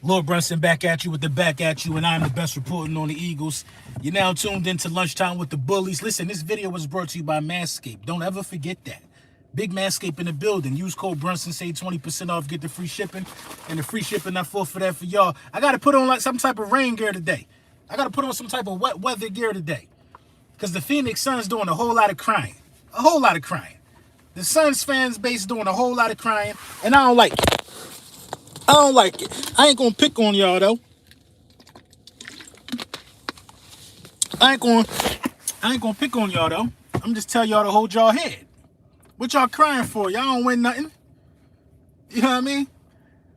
Lord Brunson back at you with the back at you, and I'm the best reporting on the Eagles. You're now tuned into Lunchtime with the Bullies. Listen, this video was brought to you by Manscaped. Don't ever forget that. Big Manscaped in the building. Use code Brunson, save 20% off, get the free shipping. And the free shipping, I fought for that for y'all. I got to put on like some type of rain gear today. I got to put on some type of wet weather gear today. Because the Phoenix Suns doing a whole lot of crying. A whole lot of crying. The Suns fans base doing a whole lot of crying, and I don't like it. I don't like it. I ain't gonna pick on y'all though. I ain't gonna pick on y'all though. I'm just tell y'all to hold y'all head. What y'all crying for? Y'all don't win nothing. You know what I mean?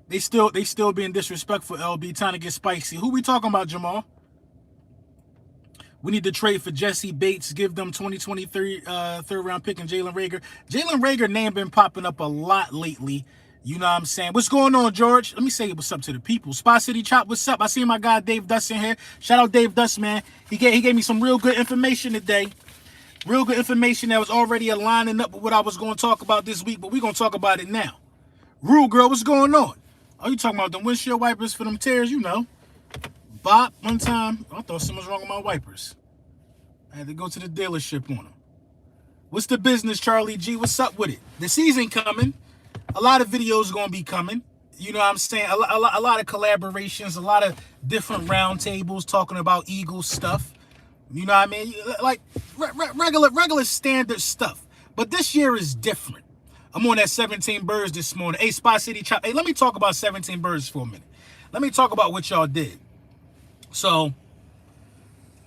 They still being disrespectful, LB, trying to get spicy. Who we talking about, Jamal? We need to trade for Jesse Bates, give them 2023 third round pick and Jalen Reagor. Jalen Reagor name been popping up a lot lately. You know what I'm saying? What's going on, George? Let me say what's up to the people. Spot City Chop, what's up? I see my guy Dave Dust in here. Shout out Dave Dust, man. He gave me some real good information today. Real good information that was already aligning up with what I was going to talk about this week, but we're going to talk about it now. Rule Girl, what's going on? Oh, you talking about the windshield wipers for them tears, you know. Bop, one time, I thought something was wrong with my wipers. I had to go to the dealership on them. What's the business, Charlie G? What's up with it? The season coming. A lot of videos going to be coming. You know what I'm saying? A lot of collaborations, a lot of different roundtables talking about Eagles stuff. You know what I mean? Like regular standard stuff. But this year is different. I'm on that 17 Birds this morning. Hey, Spot City Chop. Hey, let me talk about 17 Birds for a minute. Let me talk about what y'all did. So,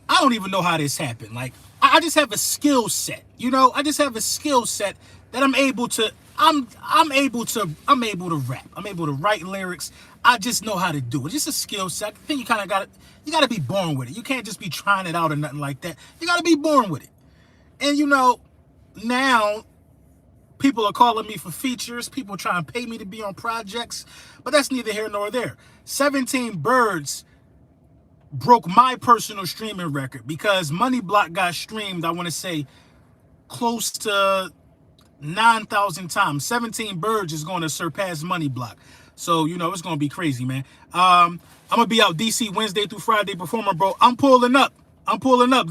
I don't even know how this happened. Like, I just have a skill set. You know, I just have a skill set that I'm able to rap. I'm able to write lyrics. I just know how to do it. Just a skill set. I think you kind of got to be born with it. You can't just be trying it out or nothing like that. You got to be born with it. And you know, now people are calling me for features. People trying to pay me to be on projects, but that's neither here nor there. 17 Birds broke my personal streaming record because Money Block got streamed, I want to say, close to 9,000 times. 17 Birds is going to surpass Money Block. So, you know, it's going to be crazy, man. I'm going to be out DC Wednesday through Friday performing, bro. I'm pulling up,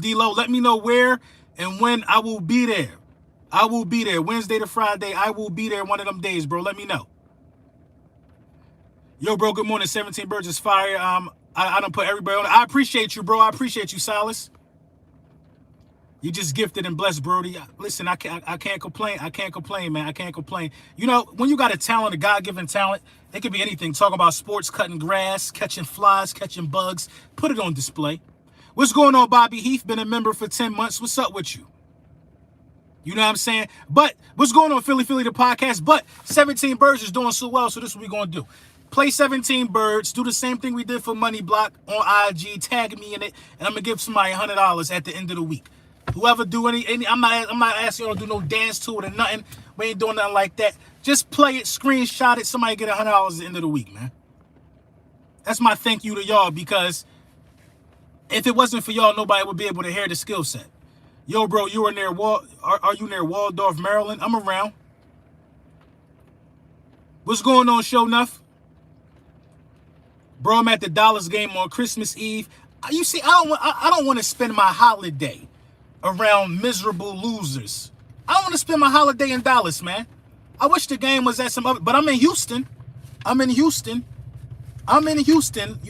D-Lo. Let me know where and when I will be there. I will be there. Wednesday to Friday, I will be there one of them days, bro. Let me know. Yo, bro, good morning. 17 Birds is fire. I don't put everybody on it. I appreciate you, bro. I appreciate you, Silas. You just gifted and blessed, Brody. Listen, I can't complain. I can't complain, man. I can't complain. You know, when you got a talent, a God-given talent, it could be anything. Talking about sports, cutting grass, catching flies, catching bugs. Put it on display. What's going on, Bobby Heath? Been a member for 10 months. What's up with you? You know what I'm saying? But what's going on, Philly the podcast? But 17 Birds is doing so well, so this is what we're going to do. Play 17 Birds, do the same thing we did for Money Block on IG, tag me in it, and I'm going to give somebody $100 at the end of the week. Whoever do any I'm not asking y'all to do no dance to it or nothing. We ain't doing nothing like that. Just play it, screenshot it, somebody get $100 at the end of the week, man. That's my thank you to y'all, because if it wasn't for y'all, nobody would be able to hear the skill set. Yo, bro, you are near are you near Waldorf, Maryland? I'm around. What's going on, Show Nuff? Bro, I'm at the Dallas game on Christmas Eve. You see, I don't want to spend my holiday around miserable losers. I don't want to spend my holiday in Dallas, man. I wish the game was at some other, but I'm in Houston. You know what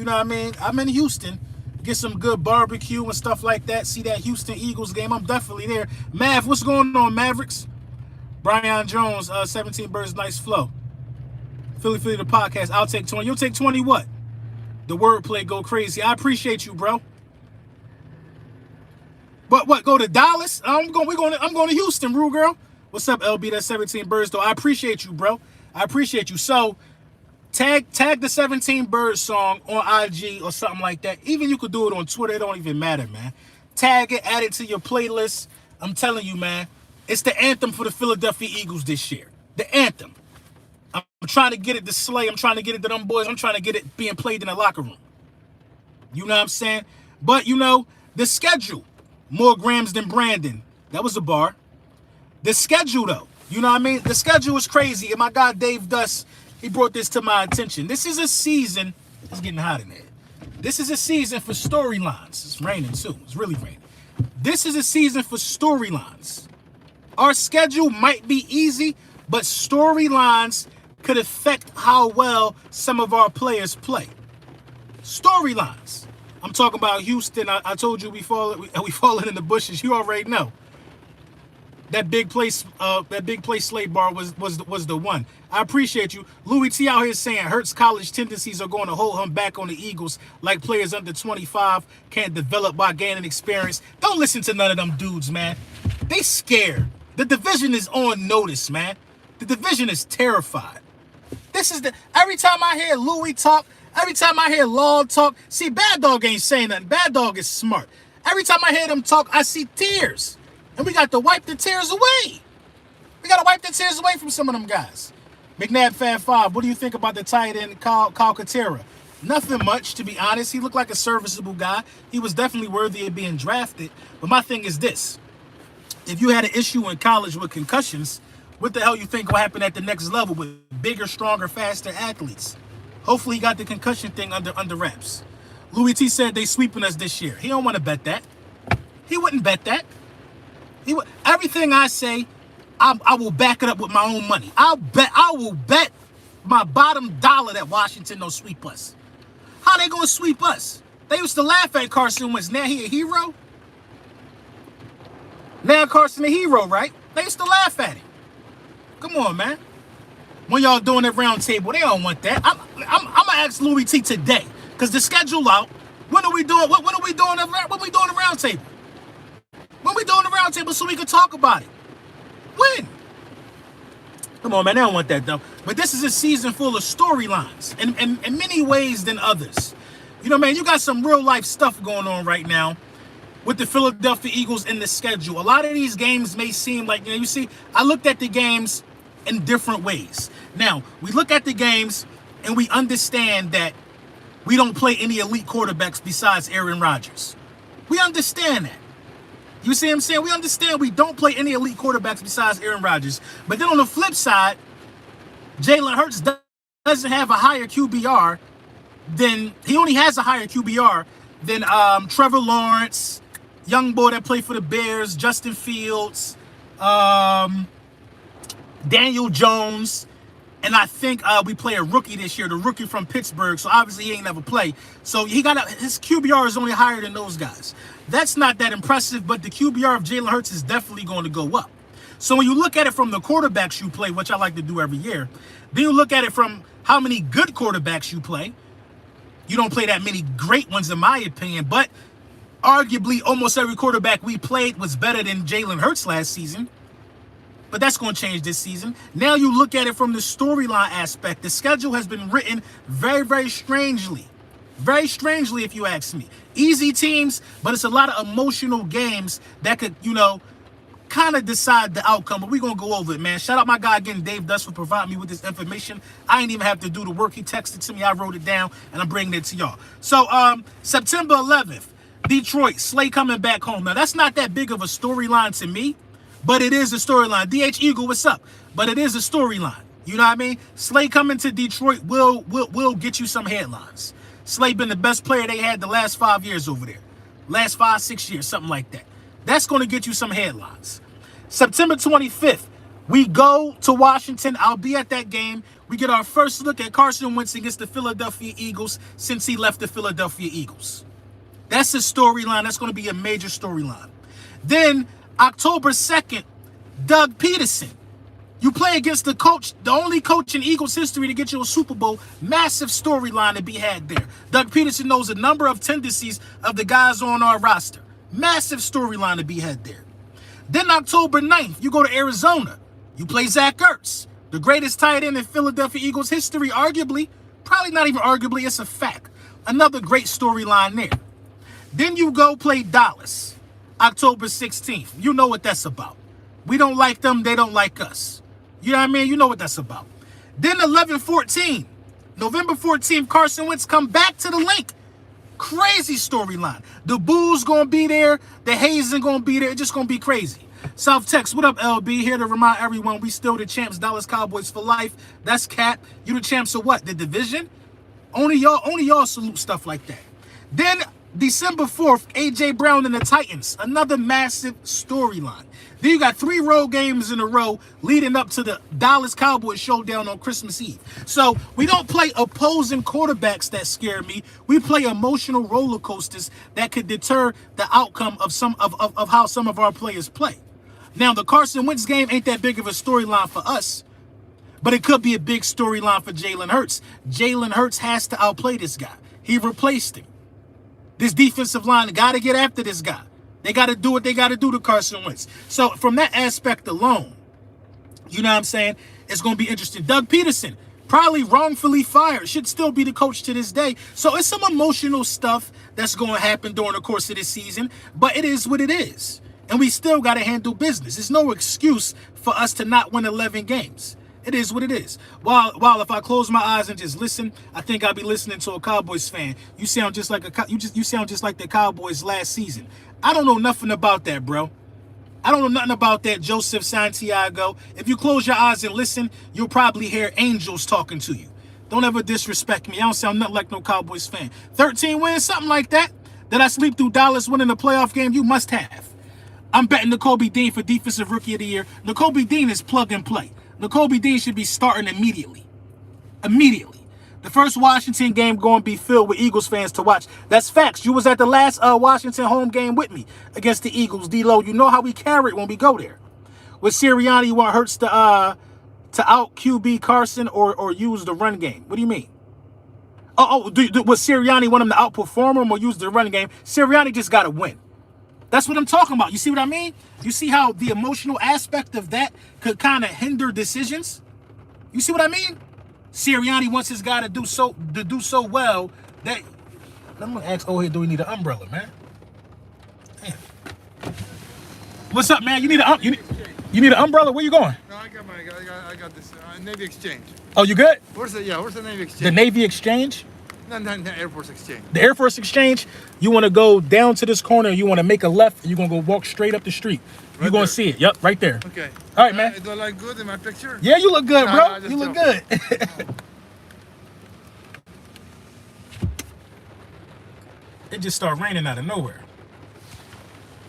I mean? I'm in Houston. Get some good barbecue and stuff like that. See that Houston Eagles game. I'm definitely there. Mav, what's going on, Mavericks? Brian Jones, 17 Birds, nice flow. Philly the podcast. I'll take 20. You'll take 20 what? The wordplay go crazy. I appreciate you, bro. But what? Go to Dallas? I'm going to Houston, Rue Girl. What's up, LB? That's 17 Birds, though. I appreciate you, bro. I appreciate you. So, tag the 17 Birds song on IG or something like that. Even you could do it on Twitter. It don't even matter, man. Tag it, add it to your playlist. I'm telling you, man. It's the anthem for the Philadelphia Eagles this year. The anthem. I'm trying to get it to Slay. I'm trying to get it to them boys. I'm trying to get it being played in the locker room. You know what I'm saying? But, you know, the schedule. More grams than Brandon. That was a bar. The schedule, though. You know what I mean? The schedule is crazy. And my guy Dave Dust, he brought this to my attention. This is a season It's getting hot in there. This is a season for storylines. It's raining too. It's really raining. This is a season for storylines. Our schedule might be easy, but storylines could affect how well some of our players play. Storylines. I'm talking about Houston. I told you we falling in the bushes. You already know. That big play slate bar was the one. I appreciate you. Louis T out here saying Hurts' college tendencies are going to hold him back on the Eagles like players under 25 can't develop by gaining experience. Don't listen to none of them dudes, man. They scared. The division is on notice, man. The division is terrified. Every time I hear Louis talk, every time I hear Law talk, see, Bad Dog ain't saying nothing. Bad Dog is smart. Every time I hear them talk, I see tears. And we got to wipe the tears away. We got to wipe the tears away from some of them guys. McNabb Fab 5, what do you think about the tight end, Kyle Katerra? Nothing much, to be honest. He looked like a serviceable guy. He was definitely worthy of being drafted. But my thing is this. If you had an issue in college with concussions, what the hell you think will happen at the next level with bigger, stronger, faster athletes? Hopefully he got the concussion thing under wraps. Louis T said they sweeping us this year. He don't want to bet that. He wouldn't bet that. Everything I say, I will back it up with my own money. I will bet my bottom dollar that Washington don't sweep us. How they gonna sweep us? They used to laugh at Carson Wentz. Now he a hero? Now Carson a hero, right? They used to laugh at him. Come on, man. When y'all doing that round table, they don't want that. I'm gonna ask Louis T today, cause the schedule out. When are we doing? When are we doing? When we doing the round table? When we doing the round table so we can talk about it? When? Come on, man. They don't want that, though. But this is a season full of storylines in many ways than others. You know, man, you got some real life stuff going on right now with the Philadelphia Eagles in the schedule. A lot of these games may seem like, you see, I looked at the games in different ways. Now, we look at the games and we understand that we don't play any elite quarterbacks besides Aaron Rodgers. We understand that. You see what I'm saying? We understand we don't play any elite quarterbacks besides Aaron Rodgers. But then on the flip side, Jalen Hurts doesn't have a higher QBR than, he only has a higher QBR than Trevor Lawrence, young boy that played for the Bears, Justin Fields, Daniel Jones, and I think we play a rookie this year, the rookie from Pittsburgh. So obviously he ain't never played. So his QBR is only higher than those guys. That's not that impressive, but the QBR of Jalen Hurts is definitely going to go up. So when you look at it from the quarterbacks you play, which I like to do every year, then you look at it from how many good quarterbacks you play. You don't play that many great ones, in my opinion, but arguably almost every quarterback we played was better than Jalen Hurts last season. But that's going to change this season. Now you look at it from the storyline aspect. The schedule has been written very, very strangely. Very strangely, if you ask me. Easy teams, but it's a lot of emotional games that could, kind of decide the outcome. But we're going to go over it, man. Shout out my guy again, Dave Dust, for providing me with this information. I ain't even have to do the work. He texted to me. I wrote it down, and I'm bringing it to y'all. So, September 11th, Detroit, Slay coming back home. Now, that's not that big of a storyline to me, but it is a storyline. DH Eagle, what's up? But it is a storyline. You know what I mean? Slay coming to Detroit will get you some headlines. Slay been the best player they had the last 5 years over there. Last 5-6 years, something like that. That's going to get you some headlines. September 25th, we go to Washington. I'll be at that game. We get our first look at Carson Wentz against the Philadelphia Eagles since he left the Philadelphia Eagles. That's a storyline. That's going to be a major storyline. Then, October 2nd, Doug Peterson. You play against the coach, the only coach in Eagles history to get you a Super Bowl. Massive storyline to be had there. Doug Peterson knows a number of tendencies of the guys on our roster. Massive storyline to be had there. Then October 9th, you go to Arizona. You play Zach Ertz, the greatest tight end in Philadelphia Eagles history, arguably. Probably not even arguably, it's a fact. Another great storyline there. Then you go play Dallas, October 16th. You know what that's about. We don't like them, they don't like us. You know what I mean? You know what that's about. Then 11-14, November 14th, Carson Wentz come back to the link. Crazy storyline. The Bulls going to be there. The Hazen going to be there. It's just going to be crazy. South Tex, what up, LB? Here to remind everyone we still the champs, Dallas Cowboys for life. That's cap. You the champs of what? The division? Only y'all salute stuff like that. Then December 4th, AJ Brown and the Titans, another massive storyline. Then you got 3 road games in a row leading up to the Dallas Cowboys showdown on Christmas Eve. So we don't play opposing quarterbacks that scare me. We play emotional roller coasters that could deter the outcome of how some of our players play. Now, the Carson Wentz game ain't that big of a storyline for us, but it could be a big storyline for Jalen Hurts. Jalen Hurts has to outplay this guy. He replaced him. This defensive line got to get after this guy. They got to do what they got to do to Carson Wentz. So from that aspect alone, you know what I'm saying, it's going to be interesting. Doug Peterson, probably wrongfully fired, should still be the coach to this day. So it's some emotional stuff that's going to happen during the course of this season, but it is what it is. And we still got to handle business. There's no excuse for us to not win 11 games. It is what it is. While if I close my eyes and just listen, I think I'll be listening to a Cowboys fan. You sound just like you sound just like the Cowboys last season. I don't know nothing about that, bro. I don't know nothing about that, Joseph Santiago. If you close your eyes and listen, you'll probably hear angels talking to you. Don't ever disrespect me. I don't sound nothing like no Cowboys fan. 13 wins, something like that. Did I sleep through Dallas winning the playoff game? You must have. I'm betting Nakobe Dean for Defensive Rookie of the Year. Nakobe Dean is plug and play. Nakobe Dean should be starting immediately. Immediately. The first Washington game going to be filled with Eagles fans to watch. That's facts. You was at the last Washington home game with me against the Eagles, D-Lo. You know how we carry it when we go there. With Sirianni, you want Hurts to out QB Carson or use the run game? What do you mean? Was Sirianni want him to outperform him or use the run game? Sirianni just got to win. That's what I'm talking about. You see what I mean? You see how the emotional aspect of that could kind of hinder decisions? You see what I mean? Sirianni wants his guy to do so well that I'm gonna ask, oh, here, do we need an umbrella, man? Damn. What's up, man? You need an umbrella? Where you going? No, I got this Navy Exchange. Oh, you good? Where's the Navy Exchange? The Navy Exchange? No, Air Force Exchange. The Air Force Exchange, you want to go down to this corner, you want to make a left, and you're going to go walk straight up the street. You're going to see it. Yep, right there. Okay. All right, man. Do I look good in my picture? Yeah, you look good, bro. You look good. It just started raining out of nowhere.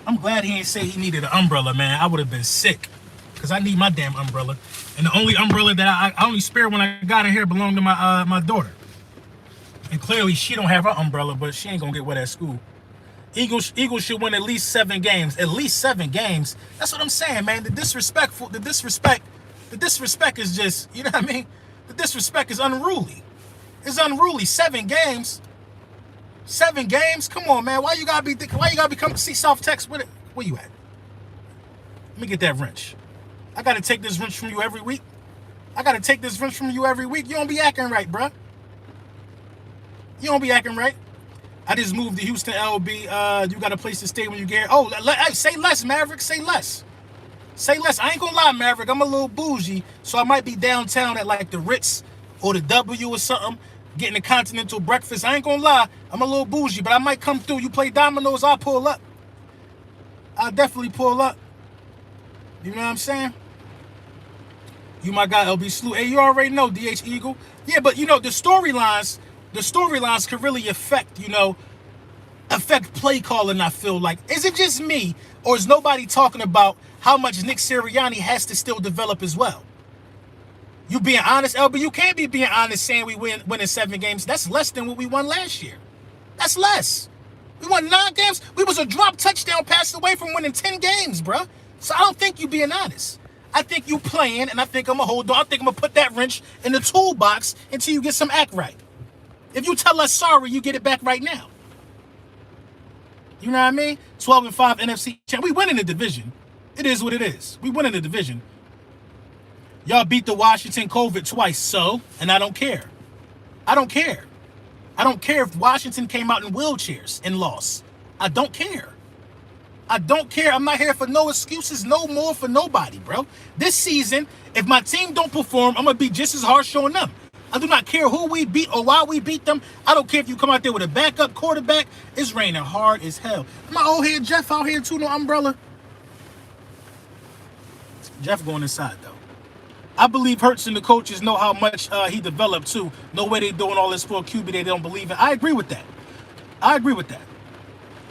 I'm glad he ain't say he needed an umbrella, man. I would have been sick because I need my damn umbrella. And the only umbrella that I only spare when I got in here belonged to my daughter. And clearly she don't have her umbrella, but she ain't gonna get wet at school. Eagles should win at least 7 games. At least 7 games. That's what I'm saying, man. The disrespect is just, you know what I mean? The disrespect is unruly. It's unruly. 7 games. 7 games? Come on, man. Why you gotta become see South Texas with it? Where you at? Let me get that wrench. I gotta take this wrench from you every week. You don't be acting right, bruh. You don't be acting right. I just moved to Houston, LB. You got a place to stay when you get here. Oh, say less, Maverick. Say less. Say less. I ain't gonna lie, Maverick. I'm a little bougie, so I might be downtown at like the Ritz or the W or something, getting a continental breakfast. I ain't gonna lie. I'm a little bougie, but I might come through. You play dominoes, I'll pull up. I'll definitely pull up. You know what I'm saying? You my guy, LB Slew. Hey, you already know, DH Eagle. Yeah, but you know, the storylines could really affect play calling, I feel like. Is it just me, or is nobody talking about how much Nick Sirianni has to still develop as well? You being honest, LB, you can't be being honest saying we winning 7 games. That's less than what we won last year. That's less. We won 9 games. We was a drop touchdown pass away from winning 10 games, bro. So I don't think you being honest. I think you playing, and I think I'm going to hold on. I think I'm going to put that wrench in the toolbox until you get some act right. If you tell us sorry, you get it back right now. You know what I mean? 12-5 NFC champ. We winning the division. It is what it is. We winning the division. Y'all beat the Washington COVID twice, and I don't care. I don't care. I don't care if Washington came out in wheelchairs and lost. I don't care. I don't care. I'm not here for no excuses, no more for nobody, bro. This season, if my team don't perform, I'm going to be just as harsh on them. I do not care who we beat or why we beat them. I don't care if you come out there with a backup quarterback. It's raining hard as hell. My old head Jeff out here too, no umbrella. Jeff going inside, though. I believe Hurts and the coaches know how much he developed too. No way they doing all this for a QB they don't believe in. I agree with that. I agree with that.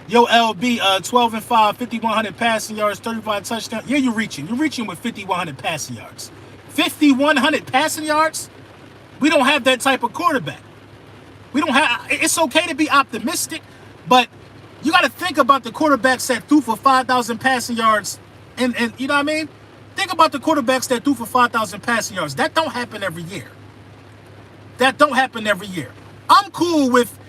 Yo, LB, 12 and 5, 5,100 passing yards, 35 touchdowns. Yeah, you're reaching. You're reaching with 5,100 passing yards. 5,100 passing yards? We don't have that type of quarterback. We don't have. It's okay to be optimistic, but you got to think about the quarterbacks that threw for 5,000 passing yards, and you know what I mean? Think about the quarterbacks that threw for 5,000 passing yards. That don't happen every year. That don't happen every year. I'm cool with.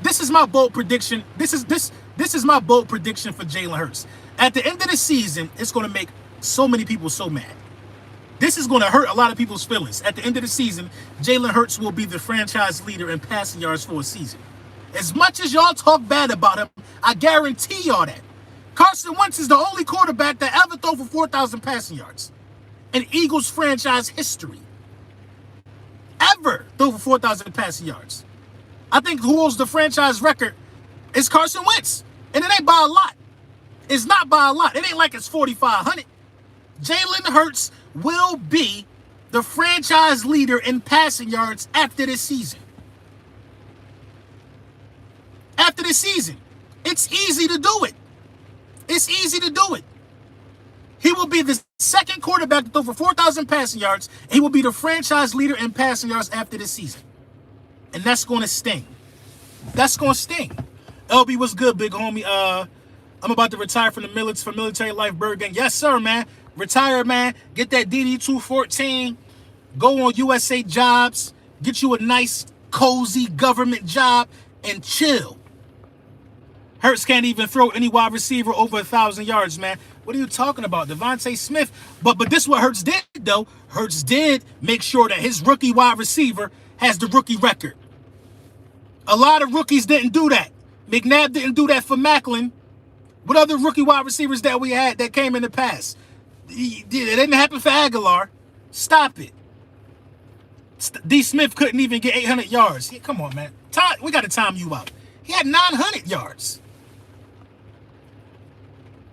This is my bold prediction. This is my bold prediction for Jalen Hurts. At the end of the season, it's going to make so many people so mad. This is going to hurt a lot of people's feelings. At the end of the season, Jalen Hurts will be the franchise leader in passing yards for a season. As much as y'all talk bad about him, I guarantee y'all that. Carson Wentz is the only quarterback that ever threw for 4,000 passing yards in Eagles franchise history. Ever threw for 4,000 passing yards. I think who holds the franchise record is Carson Wentz. And it ain't by a lot. It's not by a lot. It ain't like it's 4,500. Jalen Hurts will be the franchise leader in passing yards after this season. After this season. It's easy to do it. It's easy to do it. He will be the second quarterback to throw for 4,000 passing yards. He will be the franchise leader in passing yards after this season. And that's going to sting. That's going to sting. LB, what's good, big homie? I'm about to retire from the military life, Bird Gang. Yes, sir, man. Retire, man. Get that DD-214. Go on USA Jobs. Get you a nice, cozy government job and chill. Hurts can't even throw any wide receiver over 1,000 yards, man. What are you talking about? Devontae Smith. But this is what Hurts did, though. Hurts did make sure that his rookie wide receiver has the rookie record. A lot of rookies didn't do that. McNabb didn't do that for Macklin. What other rookie wide receivers that we had that came in the past? It didn't happen for Aguilar. Stop it. D. Smith couldn't even get 800 yards. Yeah, come on, man. We got to time you out. He had 900 yards.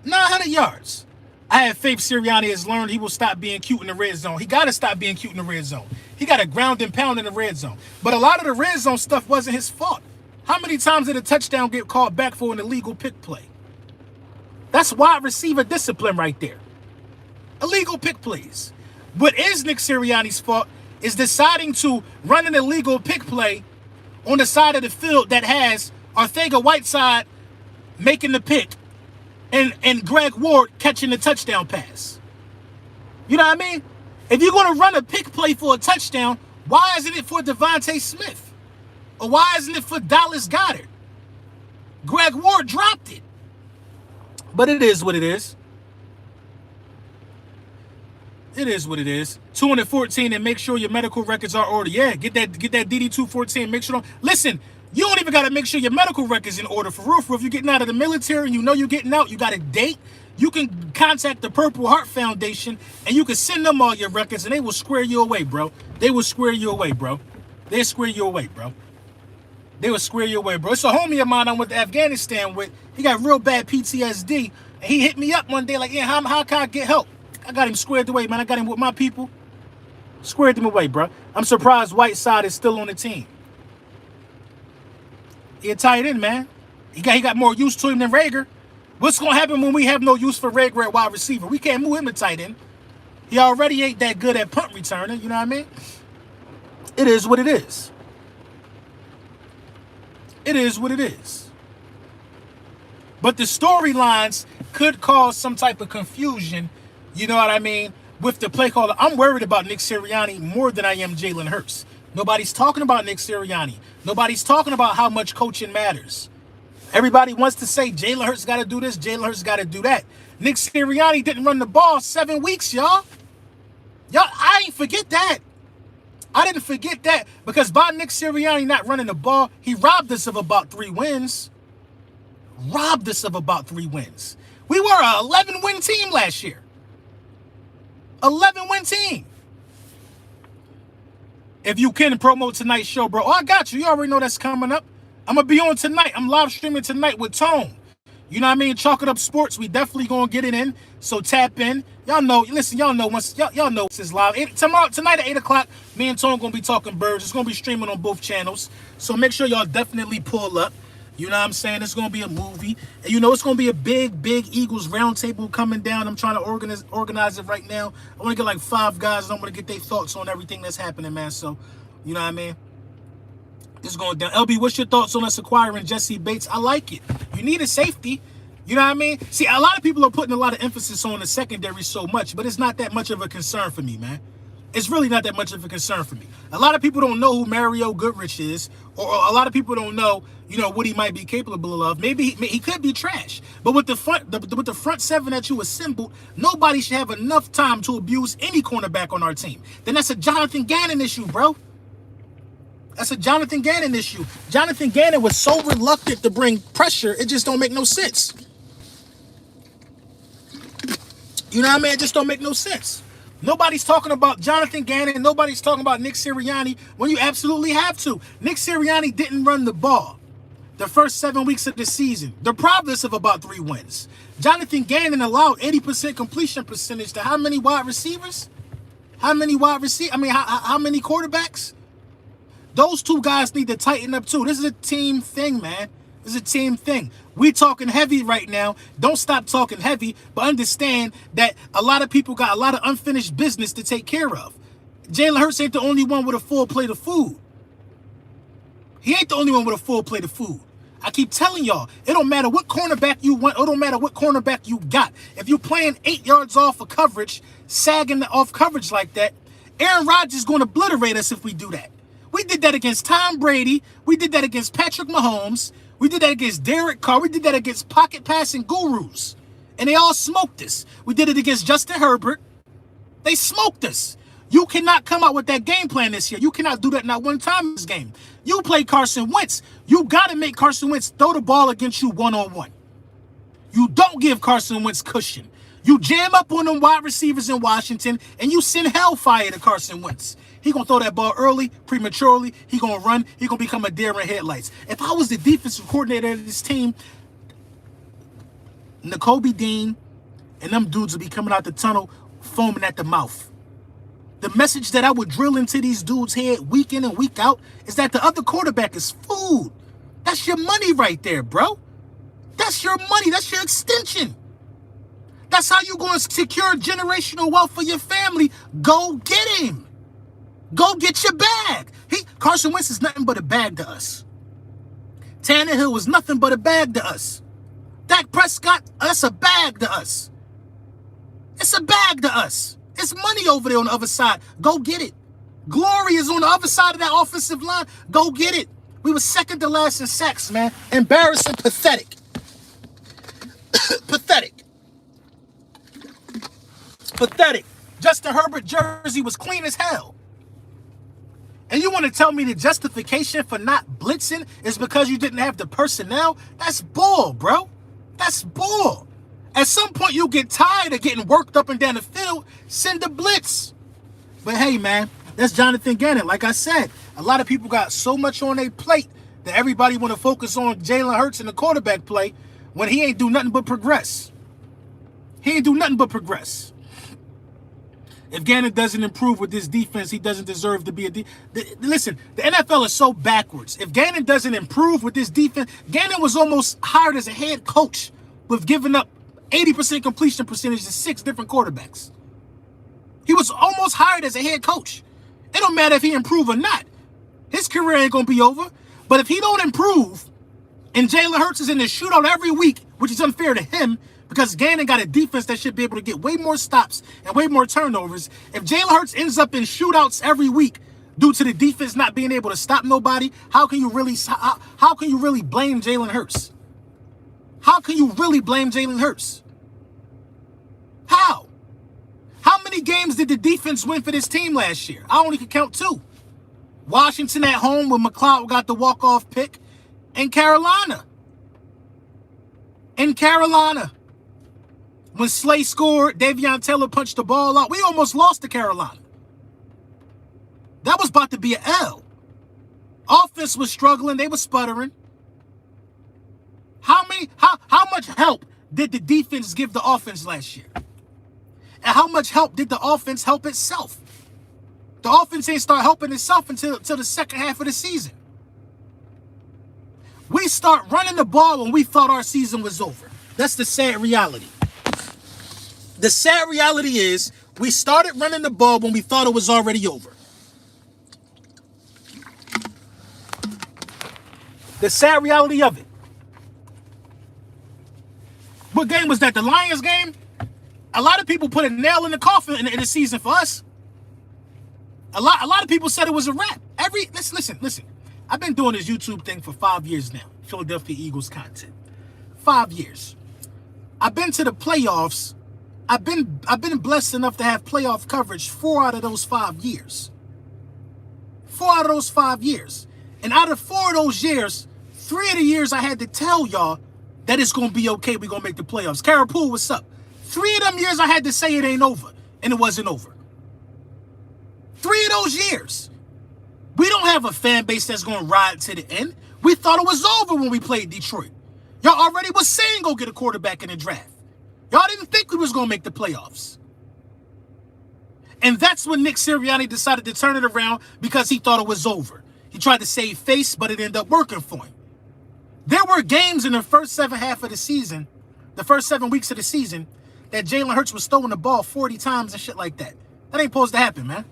900 yards. I have faith Sirianni has learned he will stop being cute in the red zone. He got to stop being cute in the red zone. He got to ground and pound in the red zone. But a lot of the red zone stuff wasn't his fault. How many times did a touchdown get called back for an illegal pick play? That's wide receiver discipline right there. Illegal pick plays. What is Nick Sirianni's fault is deciding to run an illegal pick play on the side of the field that has Arcega-Whiteside making the pick and Greg Ward catching the touchdown pass. You know what I mean? If you're going to run a pick play for a touchdown, why isn't it for Devontae Smith? Or why isn't it for Dallas Goedert? Greg Ward dropped it. But it is what it is. It is what it is. 214 and make sure your medical records are ordered. Yeah, get that DD-214. Make sure. Listen, you don't even got to make sure your medical records in order. For real, if you're getting out of the military and you know you're getting out, you got a date, you can contact the Purple Heart Foundation and you can send them all your records and they will square you away, bro. They will square you away, bro. They'll square you away, bro. They will square you away, bro. It's a homie of mine I went to Afghanistan with. He got real bad PTSD. And he hit me up one day like, yeah, how can I get help? I got him squared away, man. I got him with my people. Squared him away, bro. I'm surprised Whiteside is still on the team. He a tight end, man. He got more use to him than Rager. What's going to happen when we have no use for Rager at wide receiver? We can't move him to tight end. He already ain't that good at punt returning. You know what I mean? It is what it is. It is what it is. But the storylines could cause some type of confusion, you know what I mean, with the play caller. I'm worried about Nick Sirianni more than I am Jalen Hurts. Nobody's talking about Nick Sirianni. Nobody's talking about how much coaching matters. Everybody wants to say Jalen Hurts got to do this, Jalen Hurts got to do that. Nick Sirianni didn't run the ball 7 weeks, y'all. I ain't forget that. I didn't forget that because by Nick Sirianni not running the ball, he robbed us of about 3 wins. Robbed us of about 3 wins. We were an 11-win team last year. 11-win team. If you can promote tonight's show, bro. Oh, I got you. You already know that's coming up. I'm going to be on tonight. I'm live streaming tonight with Tone. You know what I mean? Chalk It Up Sports, we definitely gonna get it in. So tap in. Y'all know, listen, y'all know once y'all know this is live. Tonight at 8 o'clock, me and Tone gonna be talking birds. It's gonna be streaming on both channels. So make sure y'all definitely pull up. You know what I'm saying? It's gonna be a movie. And you know it's gonna be a big Eagles roundtable coming down. I'm trying to organize it right now. I wanna get like 5 guys and I'm gonna get their thoughts on everything that's happening, man. So, you know what I mean? It's going down. LB, what's your thoughts on us acquiring Jessie Bates? I like it. You need a safety. You know what I mean? See, a lot of people are putting a lot of emphasis on the secondary so much, but it's not that much of a concern for me, man. It's really not that much of a concern for me. A lot of people don't know who Mario Goodrich is, or a lot of people don't know, you know, what he might be capable of. Maybe he could be trash. But with the front seven that you assembled, nobody should have enough time to abuse any cornerback on our team. Then that's a Jonathan Gannon issue, bro. That's a Jonathan Gannon issue. Jonathan Gannon was so reluctant to bring pressure, it just don't make no sense. You know what I mean? It just don't make no sense. Nobody's talking about Jonathan Gannon. Nobody's talking about Nick Sirianni when you absolutely have to. Nick Sirianni didn't run the ball the first 7 weeks of the season. The progress of about 3 wins. Jonathan Gannon allowed 80% completion percentage to how many wide receivers? How many quarterbacks? Those 2 guys need to tighten up too. This is a team thing, man. This is a team thing. We talking heavy right now. Don't stop talking heavy, but understand that a lot of people got a lot of unfinished business to take care of. Jalen Hurts ain't the only one with a full plate of food. He ain't the only one with a full plate of food. I keep telling y'all, it don't matter what cornerback you want. It don't matter what cornerback you got. If you're playing 8 yards off of coverage, sagging off coverage like that, Aaron Rodgers is going to obliterate us if we do that. We did that against Tom Brady. We did that against Patrick Mahomes. We did that against Derek Carr. We did that against pocket passing gurus. And they all smoked us. We did it against Justin Herbert. They smoked us. You cannot come out with that game plan this year. You cannot do that not one time in this game. You play Carson Wentz. You got to make Carson Wentz throw the ball against you one-on-one. You don't give Carson Wentz cushion. You jam up on them wide receivers in Washington, and you send hellfire to Carson Wentz. He going to throw that ball early, prematurely. He going to run. He going to become a deer in headlights. If I was the defensive coordinator of this team, Nakobe Dean and them dudes would be coming out the tunnel foaming at the mouth. The message that I would drill into these dudes' head week in and week out is that the other quarterback is food. That's your money right there, bro. That's your money. That's your extension. That's how you going to secure generational wealth for your family. Go get him. Go get your bag. Carson Wentz is nothing but a bag to us. Tannehill was nothing but a bag to us. Dak Prescott, that's a bag to us. It's a bag to us. It's money over there on the other side. Go get it. Glory is on the other side of that offensive line. Go get it. We were second to last in sacks, man. Embarrassing, pathetic. Pathetic. Justin Herbert jersey was clean as hell. And you want to tell me the justification for not blitzing is because you didn't have the personnel? That's bull, bro. That's bull. At some point, you'll get tired of getting worked up and down the field. Send a blitz. But hey, man, that's Jonathan Gannon. Like I said, a lot of people got so much on their plate that everybody want to focus on Jalen Hurts and the quarterback play when he ain't do nothing but progress. He ain't do nothing but progress. If Gannon doesn't improve with this defense, he doesn't deserve to be listen, the NFL is so backwards. If Gannon doesn't improve with this defense, Gannon was almost hired as a head coach with giving up 80% completion percentage to 6 different quarterbacks. He was almost hired as a head coach. It don't matter if he improve or not. His career ain't going to be over. But if he don't improve, and Jalen Hurts is in the shootout every week, which is unfair to him, because Gannon got a defense that should be able to get way more stops and way more turnovers. If Jalen Hurts ends up in shootouts every week due to the defense not being able to stop nobody, how can you really blame Jalen Hurts? How can you really blame Jalen Hurts? How? How many games did the defense win for this team last year? I only could count 2. Washington at home when McLeod got the walk-off pick, and Carolina. In Carolina. When Slay scored, Davion Taylor punched the ball out. We almost lost to Carolina. That was about to be an L. Offense was struggling. They were sputtering. How How much help did the defense give the offense last year? And how much help did the offense help itself? The offense ain't start helping itself until the second half of the season. We start running the ball when we thought our season was over. That's the sad reality. The sad reality is we started running the ball when we thought it was already over. The sad reality of it. What game was that? The Lions game? A lot of people put a nail in the coffin in the season for us. A lot of people said it was a wrap. Listen. I've been doing this YouTube thing for 5 years now. Philadelphia Eagles content. 5 years. I've been to the playoffs. I've been blessed enough to have playoff coverage 4 out of those 5 years. 4 out of those 5 years. And out of 4 of those years, 3 of the years I had to tell y'all that it's going to be okay. We're going to make the playoffs. Carapool, what's up? 3 of them years I had to say it ain't over. And it wasn't over. 3 of those years. We don't have a fan base that's going to ride to the end. We thought it was over when we played Detroit. Y'all already was saying go get a quarterback in the draft. Y'all didn't think we was going to make the playoffs. And that's when Nick Sirianni decided to turn it around because he thought it was over. He tried to save face, but it ended up working for him. There were games in the first 7 weeks of the season, that Jalen Hurts was throwing the ball 40 times and shit like that. That ain't supposed to happen, man.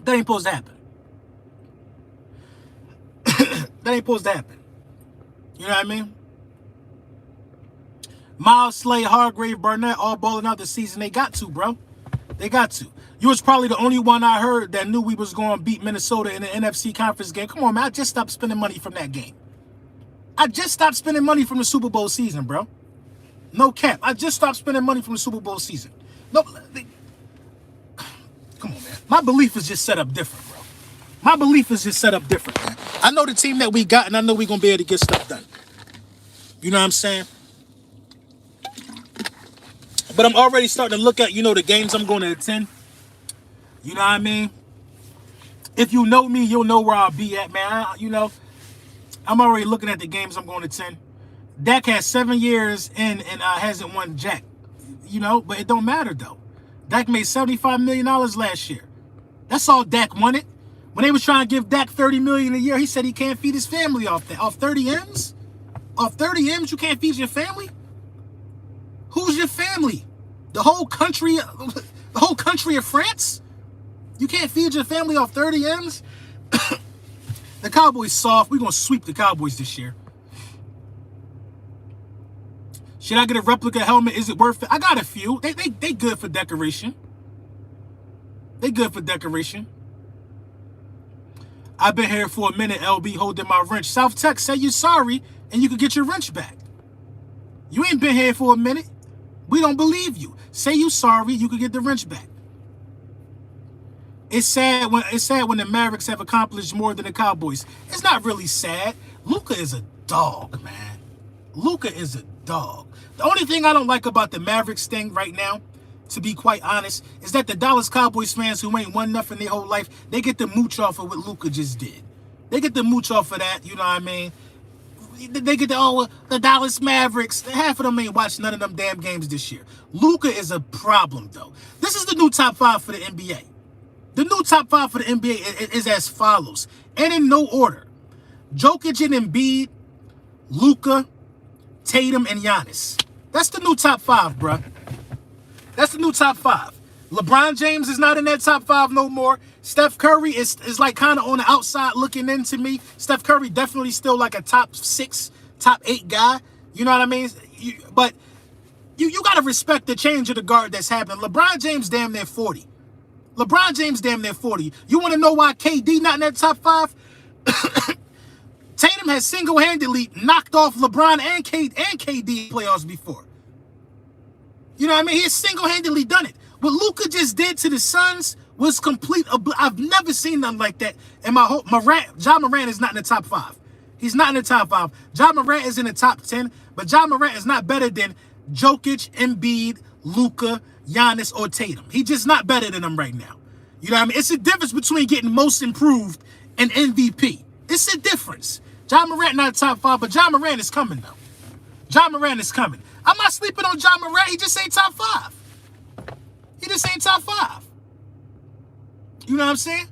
That ain't supposed to happen. That ain't supposed to happen. You know what I mean? Miles, Slay, Hargrave, Burnett, all balling out this season. They got to, bro. They got to. You was probably the only one I heard that knew we was going to beat Minnesota in the NFC conference game. Come on, man. I just stopped spending money from that game. I just stopped spending money from the Super Bowl season, bro. No cap. I just stopped spending money from the Super Bowl season. No, come on, man. My belief is just set up different, bro. My belief is just set up different, man. I know the team that we got, and I know we're going to be able to get stuff done. You know what I'm saying? But I'm already starting to look at, the games I'm going to attend. You know what I mean? If you know me, you'll know where I'll be at, man. I'm already looking at the games I'm going to attend. Dak has 7 years and hasn't won jack. But it don't matter, though. Dak made $75 million last year. That's all Dak wanted. When they was trying to give Dak $30 million a year, he said he can't feed his family off that. Off 30 M's? Off 30 M's, you can't feed your family? Who's your family? The whole country of France? You can't feed your family off 30 M's? The Cowboys soft. We're going to sweep the Cowboys this year. Should I get a replica helmet? Is it worth it? I got a few. They good for decoration. They good for decoration. I've been here for a minute, LB, holding my wrench. South Tech, say you're sorry, and you can get your wrench back. You ain't been here for a minute. We don't believe you. Say you sorry, you can get the wrench back. It's sad when the Mavericks have accomplished more than the Cowboys. It's not really sad. Luka is a dog, man. Luka is a dog. The only thing I don't like about the Mavericks thing right now, to be quite honest, is that the Dallas Cowboys fans who ain't won nothing their whole life, they get the mooch off of what Luka just did. They get the mooch off of that, you know what I mean? They get the Dallas Mavericks. Half of them ain't watched none of them damn games this year. Luka is a problem, though. This is the new top 5 for the NBA. The new top 5 for the NBA is as follows, and in no order. Jokic and Embiid, Luka, Tatum, and Giannis. That's the new top 5, bruh. That's the new top 5. LeBron James is not in that top 5 no more. Steph Curry is like kind of on the outside looking in to me. Steph Curry definitely still like a top 6, top 8 guy. You know what I mean? But you got to respect the change of the guard that's happening. LeBron James damn near 40. LeBron James damn near 40. You want to know why KD not in that top 5? Tatum has single-handedly knocked off LeBron and KD playoffs before. You know what I mean? He's single-handedly done it. What Luka just did to the Suns was complete. I've never seen nothing like that. And Ja Morant is not in the top 5. He's not in the top 5. Ja Morant is in the top 10, but Ja Morant is not better than Jokic, Embiid, Luka, Giannis, or Tatum. He's just not better than them right now. You know what I mean? It's a difference between getting most improved and MVP. It's a difference. Ja Morant not top 5, but Ja Morant is coming though. John Moran is coming. I'm not sleeping on John Moran. He just ain't top 5. He just ain't top 5. You know what I'm saying?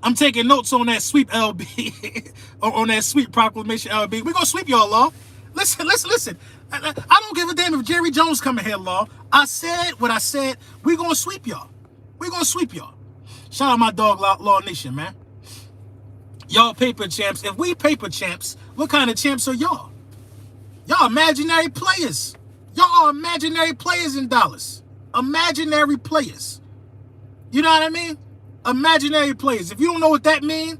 I'm taking notes on that sweep, LB. on that sweep proclamation, LB. We're going to sweep y'all, Law. Listen. I don't give a damn if Jerry Jones come in here, Law. I said what I said. We're going to sweep y'all. We're going to sweep y'all. Shout out my dog, Law Nation, man. Y'all paper champs. If we paper champs, what kind of champs are y'all? Y'all imaginary players. Y'all are imaginary players in dollars. Imaginary players. You know what I mean? Imaginary players. If you don't know what that means,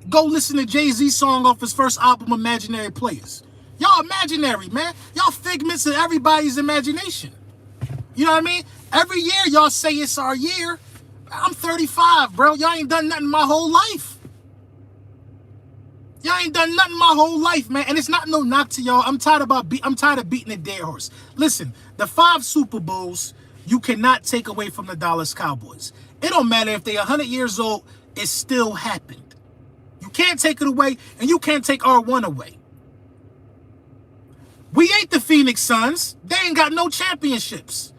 go listen to Jay-Z's song off his first album, Imaginary Players. Y'all imaginary, man. Y'all figments of everybody's imagination. You know what I mean? Every year y'all say it's our year. I'm 35, bro. Y'all ain't done nothing my whole life. Y'all ain't done nothing my whole life, man. And it's not no knock to y'all. I'm tired of beating a dead horse. Listen, the 5 Super Bowls you cannot take away from the Dallas Cowboys. It don't matter if they're 100 years old, it still happened. You can't take it away, and you can't take R1 away. We ain't the Phoenix Suns. They ain't got no championships.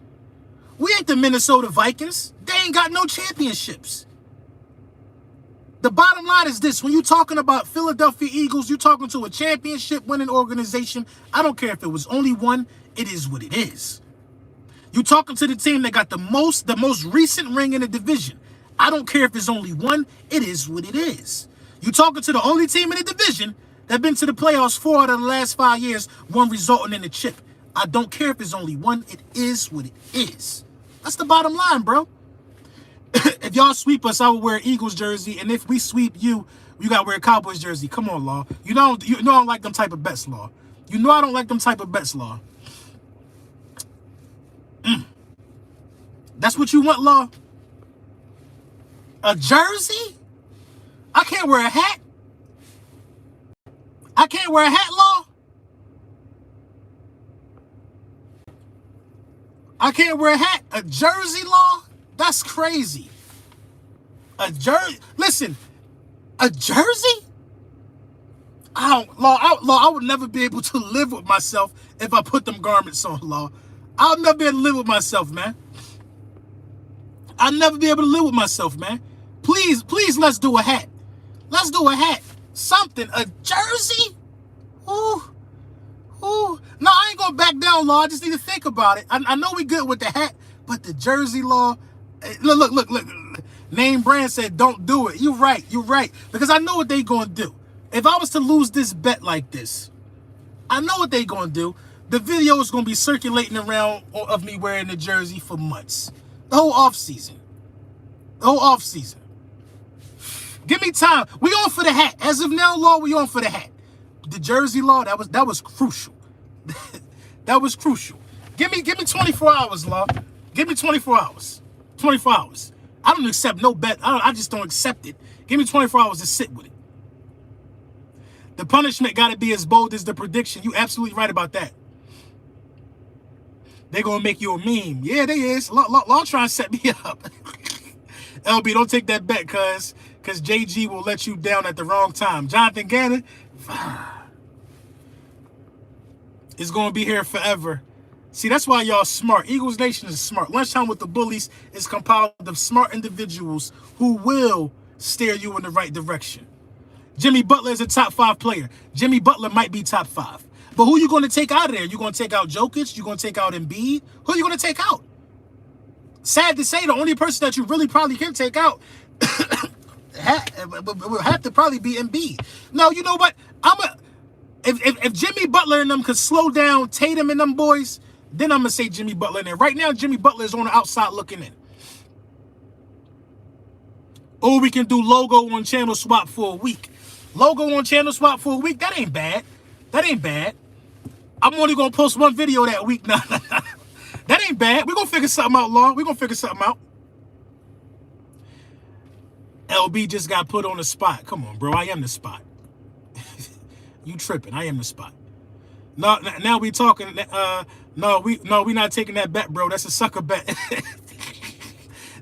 We ain't the Minnesota Vikings. They ain't got no championships. The bottom line is this. When you're talking about Philadelphia Eagles, you're talking to a championship-winning organization. I don't care if it was only one. It is what it is. You're talking to the team that got the most recent ring in the division. I don't care if it's only one. It is what it is. You're talking to the only team in the division that been to the playoffs 4 out of the last 5 years, one resulting in a chip. I don't care if it's only one. It is what it is. That's the bottom line, bro. If y'all sweep us, I will wear an Eagles jersey, and if we sweep you, you gotta wear a Cowboys jersey. Come on, Law. You know I don't like them type of bets, Law. You know I don't like them type of bets, Law. That's what you want, Law? A jersey? I can't wear a hat? I can't wear a hat, Law? I can't wear a hat? A jersey, Law? That's crazy. A jersey? Listen, a jersey? Law, I would never be able to live with myself if I put them garments on, Law. I'll never be able to live with myself, man. I'll never be able to live with myself, man. Please, let's do a hat. Let's do a hat. Something. A jersey? Ooh. No, I ain't gonna back down, Law. I just need to think about it. I know we good with the hat, but the jersey, Law. Look. Name Brand said don't do it. You're right. Because I know what they gonna do. If I was to lose this bet like this, I know what they gonna do. The video is gonna be circulating around of me wearing the jersey for months. The whole off season. Give me time. We on for the hat. As of now, Law, we on for the hat. The jersey, Law, that was crucial. That was crucial. Give me 24 hours, Law. Give me 24 hours. 24 hours. I don't accept no bet. I just don't accept it. Give me 24 hours to sit with it. The punishment got to be as bold as the prediction. You absolutely right about that. They're going to make you a meme. Yeah, they is. Law trying to set me up. LB, don't take that bet, cuz JG will let you down at the wrong time. Jonathan Gannon is going to be here forever. See, that's why y'all smart. Eagles Nation is smart. Lunchtime with the Bullies is compiled of smart individuals who will steer you in the right direction. Jimmy Butler is a top 5 player. Jimmy Butler might be top 5. But who you going to take out of there? You going to take out Jokic? You going to take out Embiid? Who are you going to take out? Sad to say, the only person that you really probably can take out would have to probably be Embiid. No, you know what? If Jimmy Butler and them could slow down Tatum and them boys, then I'm going to say Jimmy Butler in there. Right now, Jimmy Butler is on the outside looking in. Or we can do logo on channel swap for a week. Logo on channel swap for a week? That ain't bad. I'm only going to post one video that week now. That ain't bad. We're going to figure something out, Law. We're going to figure something out. LB just got put on the spot. Come on, bro. I am the spot. You tripping. I am the spot. No, now we talking. No, we not taking that bet, bro. That's a sucker bet.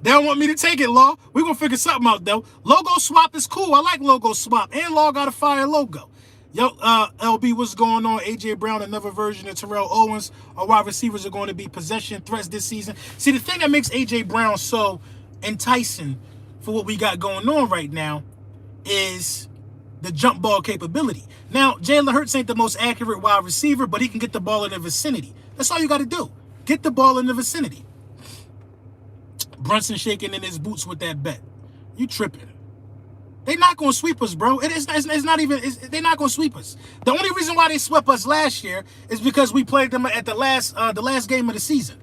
They don't want me to take it, Law. We're going to figure something out, though. Logo swap is cool. I like logo swap. And Law got a fire logo. Yo, LB, what's going on? AJ Brown, another version of Terrell Owens. Our wide receivers are going to be possession threats this season. See, the thing that makes AJ Brown so enticing for what we got going on right now is the jump ball capability. Now, Jalen Hurts ain't the most accurate wide receiver, but he can get the ball in the vicinity. That's all you got to do. Get the ball in the vicinity. Brunson shaking in his boots with that bet. You tripping. They're not going to sweep us, bro. It's not even, they're not going to sweep us. The only reason why they swept us last year is because we played them at the last game of the season.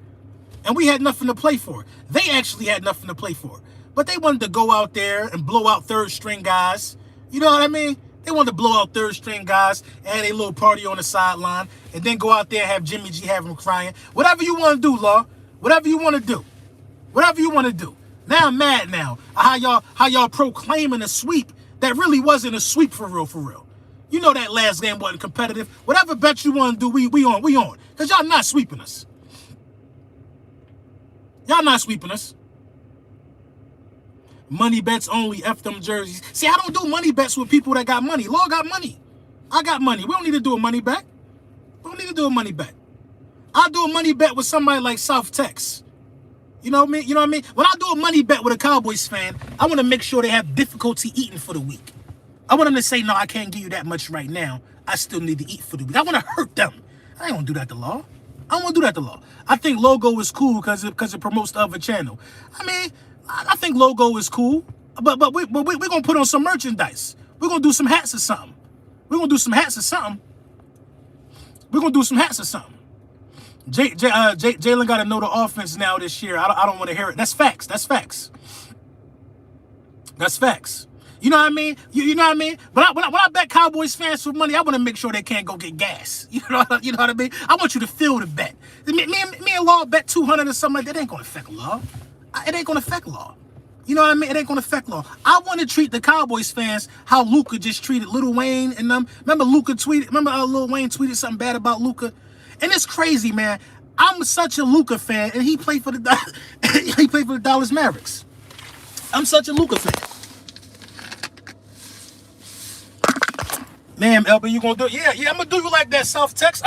And we had nothing to play for. They actually had nothing to play for. But they wanted to go out there and blow out third-string guys. You know what I mean? They wanted to blow out third-string guys and have a little party on the sideline and then go out there and have Jimmy G have them crying. Whatever you want to do, Law. Whatever you want to do. Whatever you want to do. Now I'm mad now. How y'all proclaiming a sweep that really wasn't a sweep for real, for real. You know that last game wasn't competitive. Whatever bet you want to do, we on. Because y'all not sweeping us. Y'all not sweeping us. Money bets only, F them jerseys. See, I don't do money bets with people that got money. Law got money. I got money. We don't need to do a money bet. We don't need to do a money bet. I'll do a money bet with somebody like South Tex. You know what I mean? You know what I mean? When I do a money bet with a Cowboys fan, I want to make sure they have difficulty eating for the week. I want them to say, no, I can't give you that much right now. I still need to eat for the week. I want to hurt them. I ain't going to do that to Law. I don't want to do that to Law. I think logo is cool because it promotes the other channel. I mean, I think logo is cool, but we're going to put on some merchandise. We're going to do some hats or something. We're going to do some hats or something. We're going to do some hats or something. Jalen got to know the offense now this year. I don't want to hear it. That's facts. That's facts. That's facts. You know what I mean? You know what I mean? When I bet Cowboys fans for money, I want to make sure they can't go get gas. You know what I mean? I want you to feel the bet. Me and Law bet 200 or something like that. It ain't going to affect Law. It ain't going to affect Law. You know what I mean? It ain't going to affect Law. I want to treat the Cowboys fans how Luka just treated Lil Wayne and them. Remember Lil Wayne tweeted something bad about Luka? And it's crazy, man. I'm such a Luka fan, and he played for the Dallas Mavericks. I'm such a Luka fan. Man, LB, you gonna do it? Yeah, I'm gonna do you like that, South Tex.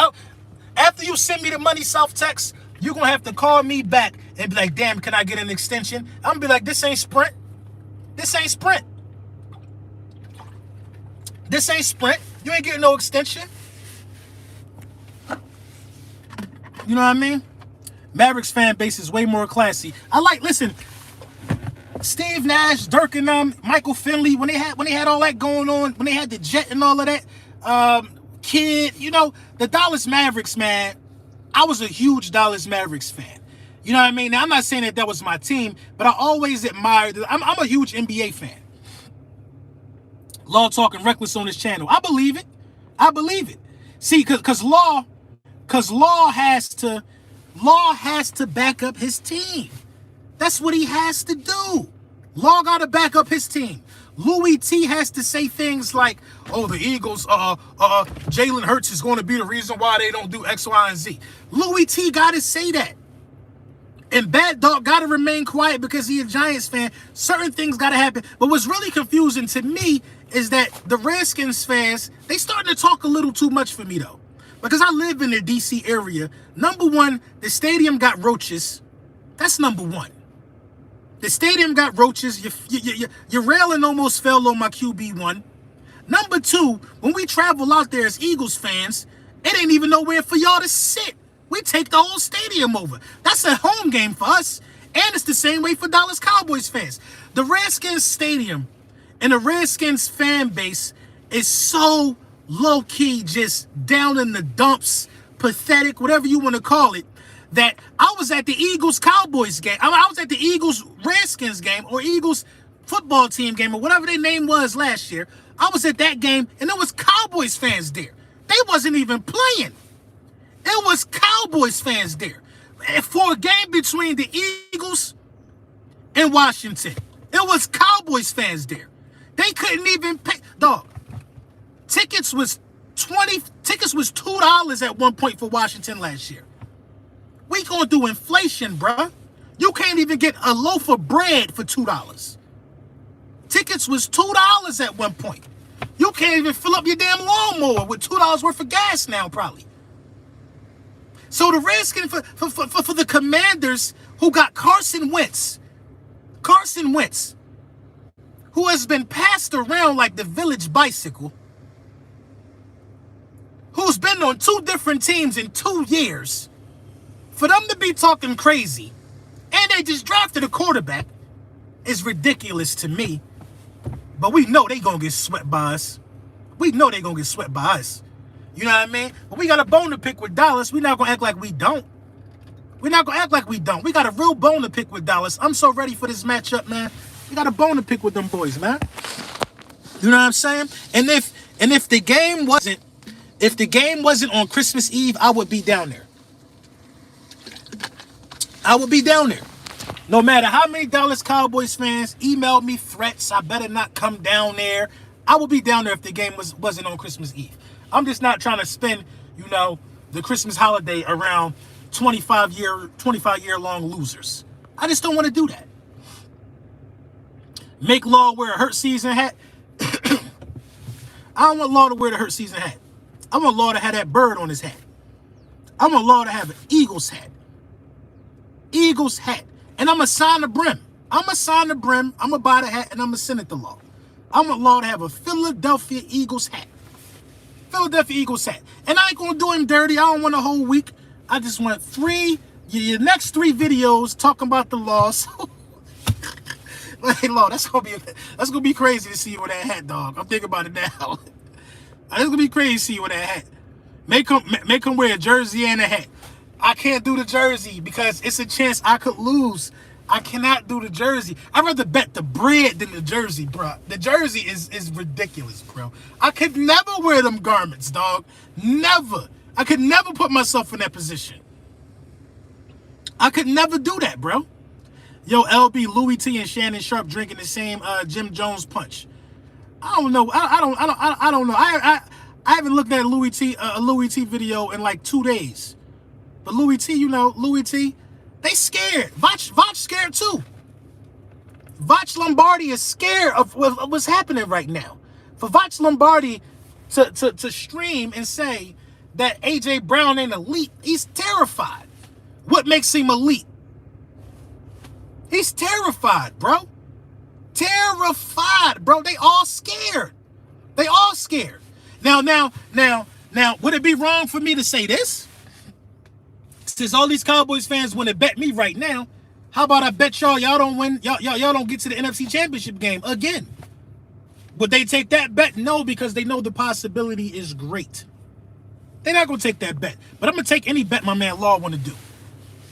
After you send me the money, South Tex, you're gonna have to call me back and be like, damn, can I get an extension? I'm gonna be like, this ain't Sprint. This ain't Sprint. This ain't Sprint. You ain't getting no extension. You know what I mean? Mavericks fan base is way more classy. Listen, Steve Nash, Dirk and Michael Finley, when they had all that going on, when they had the jet and all of that, Kid, you know, the Dallas Mavericks, man, I was a huge Dallas Mavericks fan. You know what I mean? Now, I'm not saying that was my team, but I always admired, I'm a huge NBA fan. Law talking reckless on his channel. I believe it. I believe it. See, because Law has to back up his team. That's what he has to do. Law got to back up his team. Louis T has to say things like, oh, the Eagles, Jalen Hurts is going to be the reason why they don't do X, Y, and Z. Louis T got to say that. And Bad Dog got to remain quiet because he's a Giants fan. Certain things got to happen. But what's really confusing to me is that the Redskins fans, they starting to talk a little too much for me, though. Because I live in the D.C. area. Number one, the stadium got roaches. That's number one. The stadium got roaches. Your railing almost fell on my QB1. Number two, when we travel out there as Eagles fans, it ain't even nowhere for y'all to sit. We take the whole stadium over. That's a home game for us. And it's the same way for Dallas Cowboys fans. The Redskins stadium and the Redskins fan base is so low-key, just down in the dumps, pathetic, whatever you want to call it, that I was at the Eagles-Cowboys game. I was at the Eagles-Redskins game or Eagles football team game or whatever their name was last year. I was at that game, and there was Cowboys fans there. They wasn't even playing. It was Cowboys fans there. And for a game between the Eagles and Washington, it was Cowboys fans there. They couldn't even pay. Dog. Tickets was $2 at one point for Washington last year. We going through inflation, bruh. You can't even get a loaf of bread for $2. Tickets was $2 at one point. You can't even fill up your damn lawnmower with $2 worth of gas now, probably. So the Redskins, for the Commanders, who got Carson Wentz, who has been passed around like the village bicycle, who's been on 2 different teams in 2 years, for them to be talking crazy, and they just drafted a quarterback, is ridiculous to me. But we know they gonna get swept by us. We know they gonna get swept by us. You know what I mean? But we got a bone to pick with Dallas. We're not gonna act like we don't. We're not gonna act like we don't. We got a real bone to pick with Dallas. I'm so ready for this matchup, man. We got a bone to pick with them boys, man. You know what I'm saying? And if the game wasn't on Christmas Eve, I would be down there. I would be down there. No matter how many Dallas Cowboys fans emailed me threats, I better not come down there. I would be down there if the game wasn't on Christmas Eve. I'm just not trying to spend, the Christmas holiday around 25-year long losers. I just don't want to do that. Make Law wear a hurt season hat. I don't want Law to wear the hurt season hat. I want Law to have that bird on his hat. I want Law to have an Eagles hat. Eagles hat. And I'm going to sign the brim. I'm going to buy the hat, and I'm going to send it to Law. I want Law to have a Philadelphia Eagles hat. Philadelphia Eagles hat. And I ain't going to do him dirty. I don't want a whole week. I just want your next 3 videos talking about the loss. Hey, Law, that's gonna be crazy to see you with that hat, dog. I'm thinking about it now. It's gonna be crazy to see you with that hat. Make him wear a jersey and a hat. I can't do the jersey because it's a chance I could lose. I cannot do the jersey. I'd rather bet the bread than the jersey, bro. The jersey is ridiculous, bro. I could never wear them garments, dog. Never. I could never put myself in that position. I could never do that, bro. Yo, LB, Louis T, and Shannon Sharp drinking the same Jim Jones punch. I don't know. I don't know. I haven't looked at a Louis T video in like 2 days. But Louis T, Louis T, they scared. Vach scared too. Vach Lombardi is scared of what's happening right now. For Vach Lombardi to stream and say that A.J. Brown ain't elite, he's terrified. What makes him elite? He's terrified, bro. Terrified, bro. They all scared. They all scared. Now, would it be wrong for me to say this? Since all these Cowboys fans want to bet me right now, how about I bet y'all don't win, y'all don't get to the NFC Championship game again? Would they take that bet? No, because they know the possibility is great. They're not going to take that bet. But I'm going to take any bet my man Law want to do.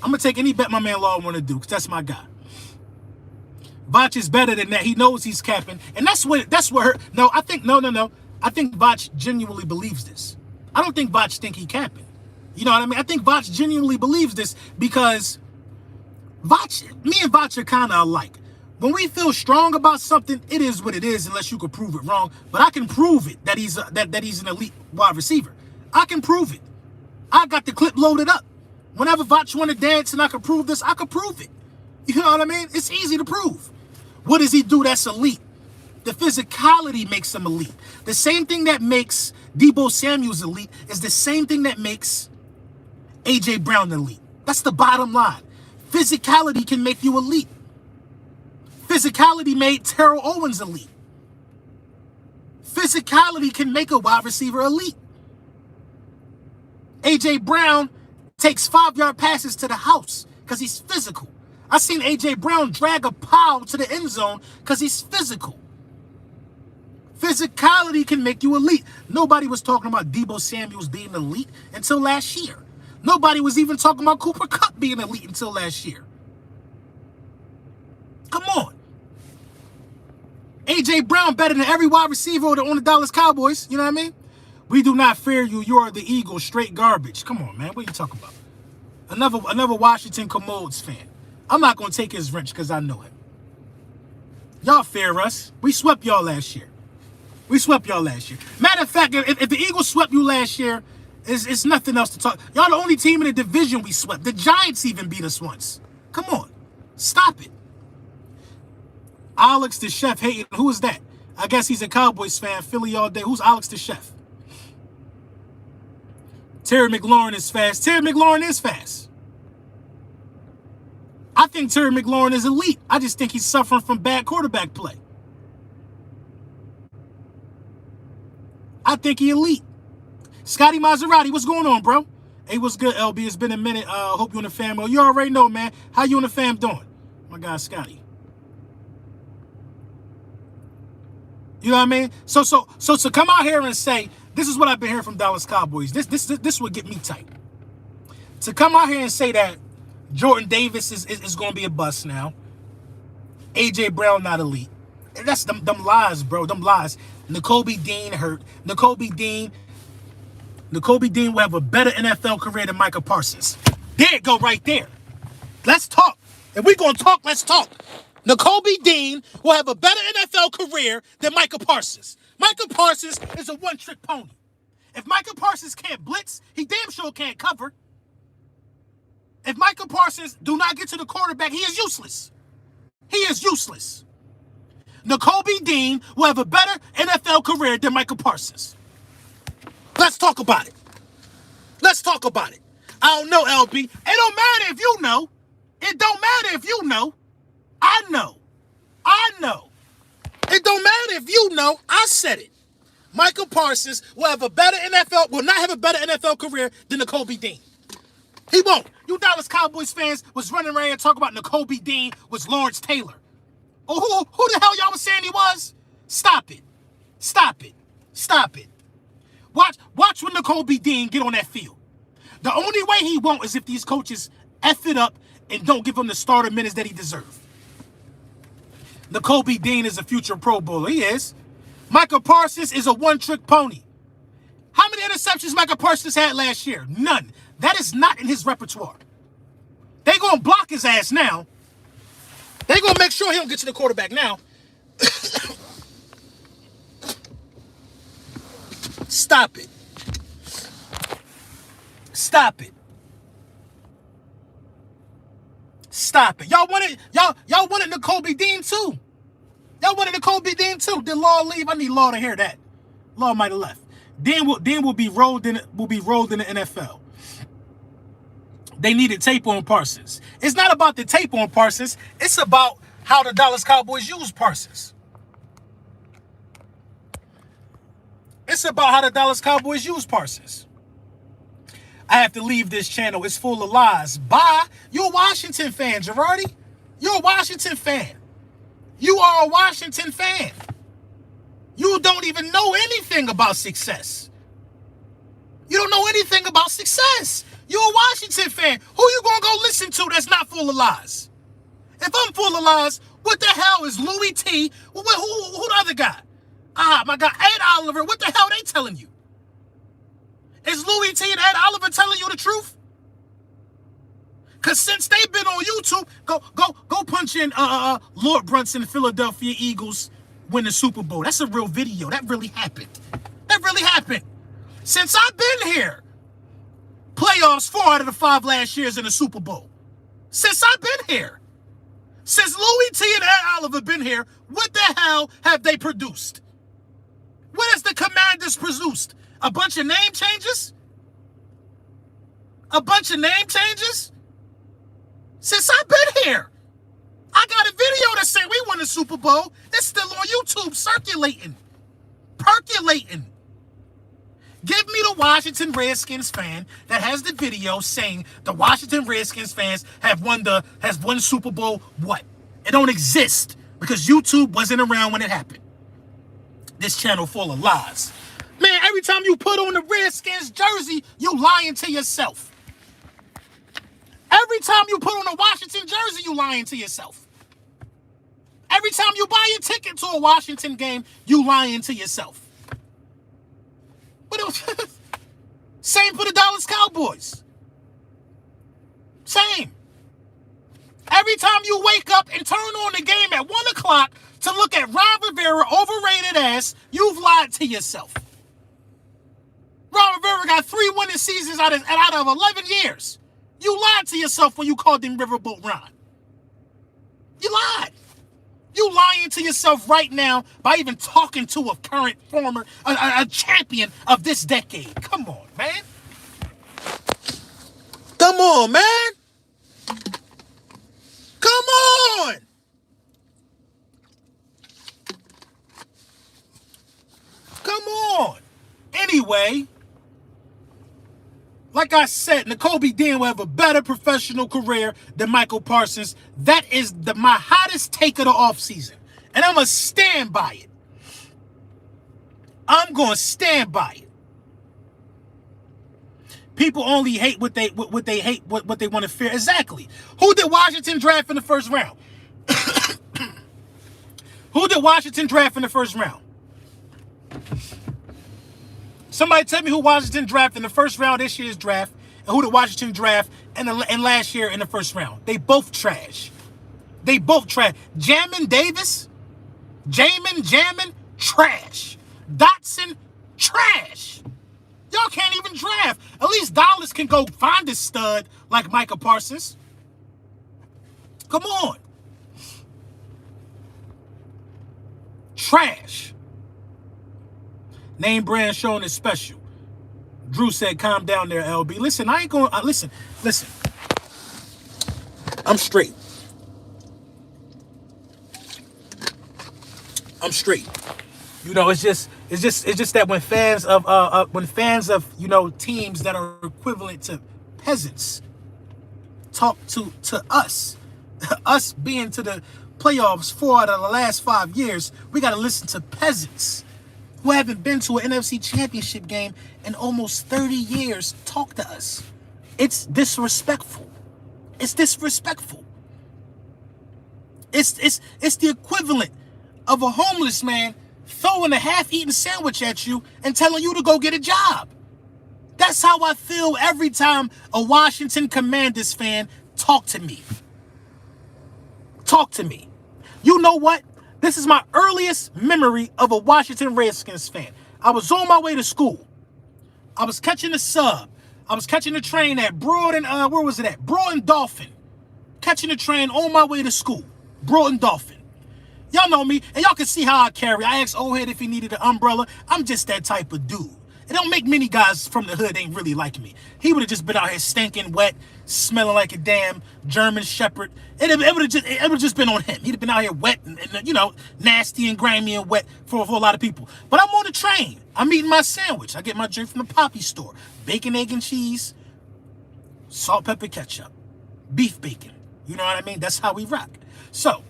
I'm going to take any bet my man Law want to do, because that's my guy. Vach is better than that. He knows he's capping. And that's what hurt. No. I think Vach genuinely believes this. I don't think Vach think he capping. You know what I mean? I think Vach genuinely believes this because me and Vach are kind of alike. When we feel strong about something, it is what it is unless you can prove it wrong. But I can prove it that he's an elite wide receiver. I can prove it. I got the clip loaded up. Whenever Vach want to dance and I can prove this, I can prove it. You know what I mean? It's easy to prove. What does he do that's elite? The physicality makes him elite. The same thing that makes Deebo Samuels elite is the same thing that makes A.J. Brown elite. That's the bottom line. Physicality can make you elite. Physicality made Terrell Owens elite. Physicality can make a wide receiver elite. A.J. Brown takes 5-yard passes to the house because he's physical. I seen A.J. Brown drag a pile to the end zone because he's physical. Physicality can make you elite. Nobody was talking about Deebo Samuels being elite until last year. Nobody was even talking about Cooper Kupp being elite until last year. Come on. A.J. Brown better than every wide receiver on the Dallas Cowboys. You know what I mean? We do not fear you. You are the Eagles. Straight garbage. Come on, man. What are you talking about? Another Washington Commodes fan. I'm not going to take his wrench because I know him. Y'all fear us. We swept y'all last year. Matter of fact, if the Eagles swept you last year, it's nothing else to talk. Y'all the only team in the division we swept. The Giants even beat us once. Come on. Stop it. Alex the chef hating. Who is that? I guess he's a Cowboys fan. Philly all day. Who's Alex the Chef? Terry McLaurin is fast. Terry McLaurin is fast. I think Terry McLaurin is elite. I just think he's suffering from bad quarterback play. I think he's elite. Scotty Maserati, what's going on, bro? Hey, what's good, LB? It's been a minute. Hope you and the fam. Oh, you already know, man. How you and the fam doing? My guy, Scotty. You know what I mean? So to come out here and say, this is what I've been hearing from Dallas Cowboys. This would get me tight. To come out here and say that Jordan Davis is going to be a bust now. A.J. Brown not elite. That's them lies, bro. Them lies. Nakobe Dean hurt. Nakobe Dean will have a better NFL career than Micah Parsons. There it go right there. Let's talk. If we're going to talk, let's talk. Nakobe Dean will have a better NFL career than Micah Parsons. Micah Parsons is a one-trick pony. If Micah Parsons can't blitz, he damn sure can't cover. If Micah Parsons do not get to the quarterback, he is useless. He is useless. Nakobe Dean will have a better NFL career than Micah Parsons. Let's talk about it. Let's talk about it. I don't know, LB. It don't matter if you know. It don't matter if you know. I know. I know. It don't matter if you know. I said it. Micah Parsons will have a better NFL, will not have a better NFL career than Nakobe Dean. He won't. You Dallas Cowboys fans was running around and talking about Nakobe Dean was Lawrence Taylor. Oh, who the hell y'all was saying he was? Stop it. Stop it. Stop it. Watch when Nakobe Dean get on that field. The only way he won't is if these coaches F it up and don't give him the starter minutes that he deserves. Nakobe Dean is a future Pro Bowler. He is. Micah Parsons is a one-trick pony. How many interceptions Micah Parsons had last year? None. That is not in his repertoire. They're going to block his ass now. They're going to make sure he don't get to the quarterback now. Stop it. Stop it. Stop it. Y'all wanted Nakobe Dean too. Y'all wanted Nakobe Dean too. Did Law leave? I need Law to hear that. Law might have left. Dean will be rolled in the NFL. They needed tape on Parsons. It's not about the tape on Parsons. It's about how the Dallas Cowboys use Parsons. It's about how the Dallas Cowboys use Parsons. I have to leave this channel. It's full of lies. Bye. You're a Washington fan, Girardi. You're a Washington fan. You are a Washington fan. You don't even know anything about success. You don't know anything about success. You're a Washington fan. Who you gonna go listen to that's not full of lies? If I'm full of lies, what the hell is Louis T? Who the other guy? My God, Ed Oliver. What the hell they telling you? Is Louis T and Ed Oliver telling you the truth? Cause since they've been on YouTube, go punch in Lord Brunson, Philadelphia Eagles win the Super Bowl. That's a real video. That really happened. That really happened. Since I've been here, playoffs 4 out of the 5 last years in the Super Bowl. Since I've been here. Since Louis T and Ed Oliver been here, what the hell have they produced? What has the Commanders produced? A bunch of name changes? A bunch of name changes? Since I've been here. I got a video that said we won the Super Bowl. It's still on YouTube circulating. Percolating. Give me the Washington Redskins fan that has the video saying the Washington Redskins fans has won Super Bowl what? It don't exist because YouTube wasn't around when it happened. This channel full of lies. Man, every time you put on the Redskins jersey, you lying to yourself. Every time you put on a Washington jersey, you lying to yourself. Every time you buy a ticket to a Washington game, you lying to yourself. But it was same for the Dallas Cowboys. Same. Every time you wake up and turn on the game at 1 o'clock to look at Ron Rivera overrated ass, you've lied to yourself. Ron Rivera got 3 winning seasons out of 11 years. You lied to yourself when you called him Riverboat Ron. You lied. You lying to yourself right now by even talking to a current a champion of this decade. Come on, man. Come on, man. Come on. Come on. Anyway, like I said, Nakobe Dean will have a better professional career than Michael Parsons. That is my hottest take of the offseason. And I'm going to stand by it. I'm going to stand by it. People only hate what they hate, what they want to fear. Exactly. Who did Washington draft in the first round? Who did Washington draft in the first round? Somebody tell me who Washington drafted in the first round this year's draft and who did Washington draft in last year in the first round. They both trash. They both trash. Jamin Davis, Jamin, trash. Dotson, trash. Y'all can't even draft. At least Dallas can go find a stud like Micah Parsons. Come on. Trash. Name brand showing is special. Drew said, calm down there, LB. Listen, I ain't going to... Listen. I'm straight. You know, it's just that when fans of you know, teams that are equivalent to peasants talk to us, us being to the playoffs 4 out of the last 5 years, we got to listen to peasants who haven't been to an NFC championship game in almost 30 years talk to us. It's disrespectful. It's disrespectful. It's the equivalent of a homeless man throwing a half-eaten sandwich at you and telling you to go get a job. That's how I feel every time a Washington Commanders fan talk to me. Talk to me. You know what? This is my earliest memory of a Washington Redskins fan. I was on my way to school. I was catching a sub. I was catching the train at Broad and where was it at? Broad and Dolphin. Catching the train on my way to school. Broad and Dolphin. Y'all know me, and y'all can see how I carry. I asked old head if he needed an umbrella. I'm just that type of dude. It don't make many guys from the hood ain't really like me. He would have just been out here stinking wet, smelling like a damn German Shepherd. It would have just been on him. He'd have been out here wet and you know, nasty and grimy and wet for a lot of people. But I'm on the train. I'm eating my sandwich. I get my drink from the Poppy store. Bacon, egg, and cheese, salt, pepper, ketchup, beef bacon. You know what I mean? That's how we rock. So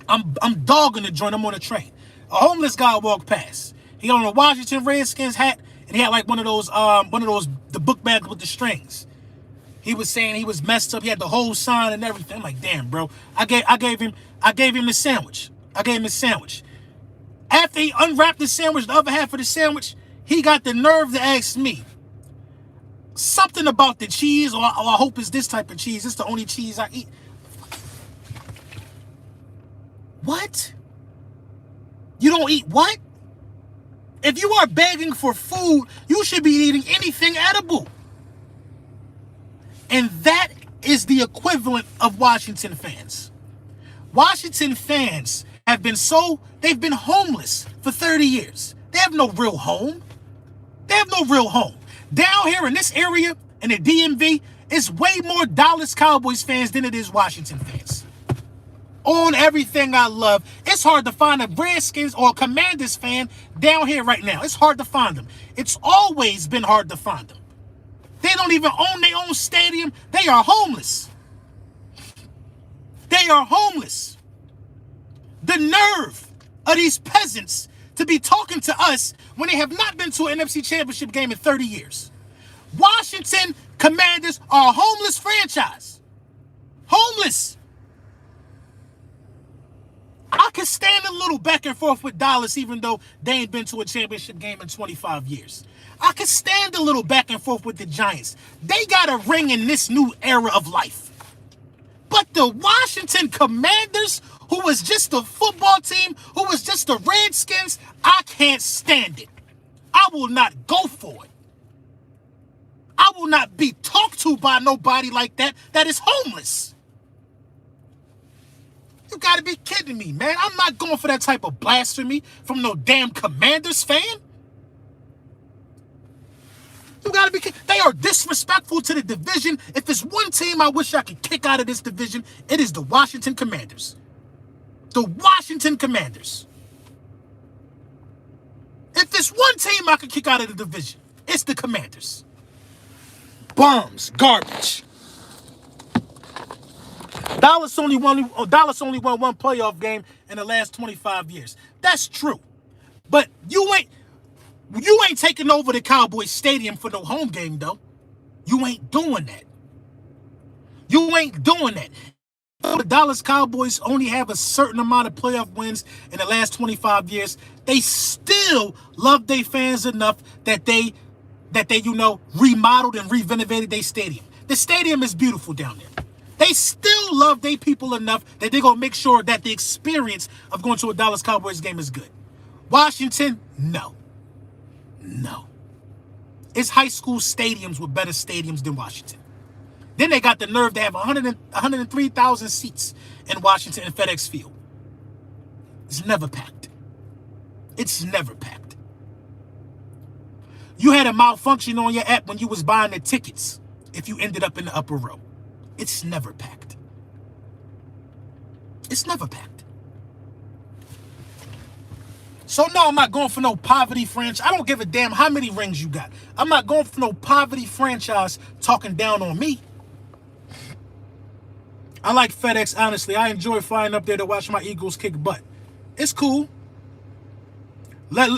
I'm dogging the joint. I'm on the train. A homeless guy walked past. He had on a Washington Redskins hat, and he had like one of those the book bags with the strings. He was saying he was messed up. He had the whole sign and everything. I'm like, damn, bro. I gave him the sandwich. I gave him the sandwich. After he unwrapped the sandwich, the other half of the sandwich, he got the nerve to ask me something about the cheese, or I hope it's this type of cheese. It's the only cheese I eat. What? You don't eat what? If you are begging for food, you should be eating anything edible. And that is the equivalent of Washington fans. Washington fans they've been homeless for 30 years. They have no real home. Down here in this area, in the DMV, it's way more Dallas Cowboys fans than it is Washington fans. On everything I love, it's hard to find a Redskins or a Commanders fan down here right now. It's hard to find them. It's always been hard to find them. They don't even own their own stadium. They are homeless. They are homeless. The nerve of these peasants to be talking to us when they have not been to an NFC Championship game in 30 years. Washington Commanders are a homeless franchise. Homeless. I could stand a little back and forth with Dallas even though they ain't been to a championship game in 25 years. I could stand a little back and forth with the Giants. They got a ring in this new era of life. But the Washington Commanders, who was just a football team, who was just the Redskins, I can't stand it. I will not go for it. I will not be talked to by nobody like that is homeless. You gotta be kidding me, man. I'm not going for that type of blasphemy from no damn Commanders fan. You gotta be kidding. They are disrespectful to the division. If there's one team I wish I could kick out of this division, it is the Washington Commanders. The Washington Commanders. If there's one team I could kick out of the division, it's the Commanders. Bums, garbage. Dallas only won one playoff game in the last 25 years. That's true. But you ain't taking over the Cowboys Stadium for no home game, though. You ain't doing that. You ain't doing that. The Dallas Cowboys only have a certain amount of playoff wins in the last 25 years. They still love their fans enough that they remodeled and renovated their stadium. The stadium is beautiful down there. They still love their people enough that they're going to make sure that the experience of going to a Dallas Cowboys game is good. Washington, no. No. It's high school stadiums with better stadiums than Washington. Then they got the nerve to have 103,000 seats in Washington and FedEx Field. It's never packed. It's never packed. You had a malfunction on your app when you was buying the tickets if you ended up in the upper row. It's never packed. It's never packed. So no, I'm not going for no poverty franchise. I don't give a damn how many rings you got. I'm not going for no poverty franchise talking down on me. I like FedEx, honestly. I enjoy flying up there to watch my Eagles kick butt. It's cool. Let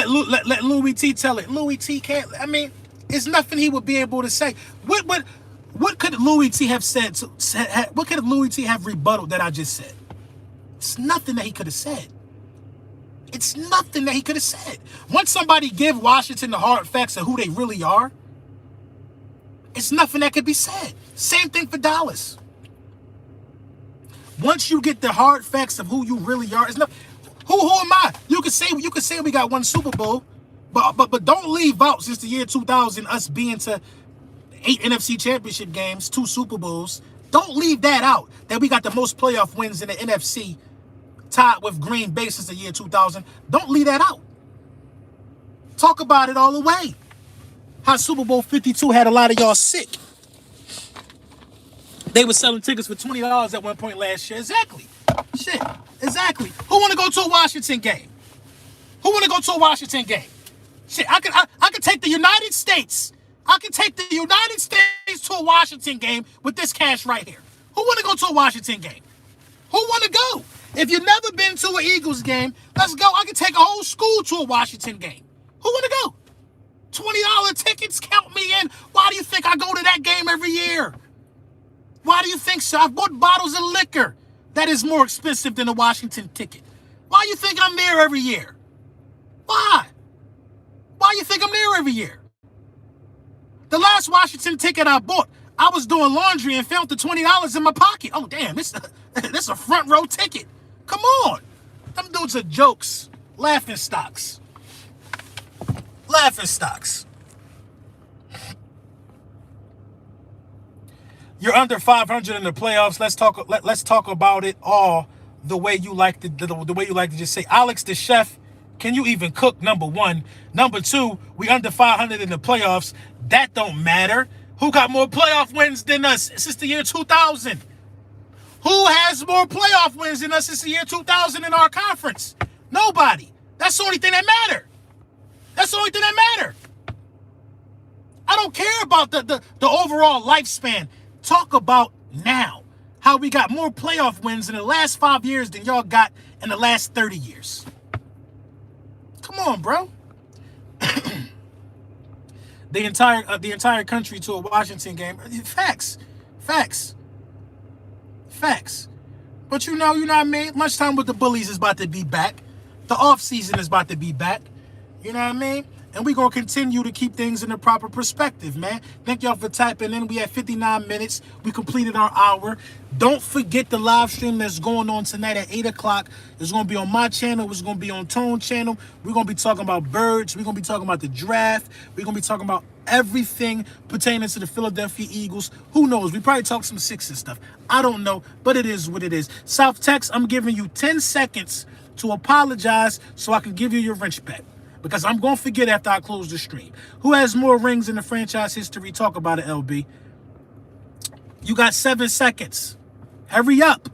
Louis T tell it. Louis T can't. I mean, it's nothing he would be able to say. What could Louis T have said? What could Louis T have rebutted that I just said? It's nothing that he could have said. It's nothing that he could have said. Once somebody give Washington the hard facts of who they really are, it's nothing that could be said. Same thing for Dallas. Once you get the hard facts of who you really are, it's not. Who am I? You could say we got one Super Bowl, but don't leave out since the year 2000 us being to 8 NFC Championship games, 2 Super Bowls. Don't leave that out. That we got the most playoff wins in the NFC, tied with Green Bay since the year 2000. Don't leave that out. Talk about it all the way. How Super Bowl 52 had a lot of y'all sick. They were selling tickets for $20 at one point last year. Exactly. Shit. Exactly. Who want to go to a Washington game? Who want to go to a Washington game? Shit. I could take the United States. I could take the United States to a Washington game with this cash right here. Who want to go to a Washington game? Who want to go? If you've never been to an Eagles game, let's go. I could take a whole school to a Washington game. Who want to go? $20 tickets, count me in. Why do you think I go to that game every year? Why do you think so? I've bought bottles of liquor that is more expensive than a Washington ticket. Why do you think I'm there every year? Why? Why do you think I'm there every year? The last Washington ticket I bought, I was doing laundry and found the $20 in my pocket. Oh, damn, this a front row ticket. Come on. Them dudes are jokes. Laughing stocks. Laughing stocks. You're under 500 in the playoffs. Let's talk about it all the way you like to the way you like to just say. Alex the chef, can you even cook? Number one. Number two, we under 500 in the playoffs. That don't matter. Who got more playoff wins than us since the year 2000? Who has more playoff wins than us since the year 2000 in our conference? Nobody. That's the only thing that matter. That's the only thing that matter. I don't care about the overall lifespan. Talk about now. How we got more playoff wins in the last 5 years than y'all got in the last 30 years. Come on, bro. The entire country to a Washington game. Facts. But you know what I mean? Lunchtime with the bullies is about to be back. The off season is about to be back. You know what I mean? And we're going to continue to keep things in the proper perspective, man. Thank y'all for typing in. We had 59 minutes. We completed our hour. Don't forget the live stream that's going on tonight at 8 o'clock. It's going to be on my channel. It's going to be on Tone channel. We're going to be talking about birds. We're going to be talking about the draft. We're going to be talking about everything pertaining to the Philadelphia Eagles. Who knows? We probably talk some Sixers stuff. I don't know, but it is what it is. South Tex, I'm giving you 10 seconds to apologize so I can give you your wrench back. Because I'm going to forget after I close the stream. Who has more rings in the franchise history? Talk about it, LB. You got 7 seconds. Hurry up.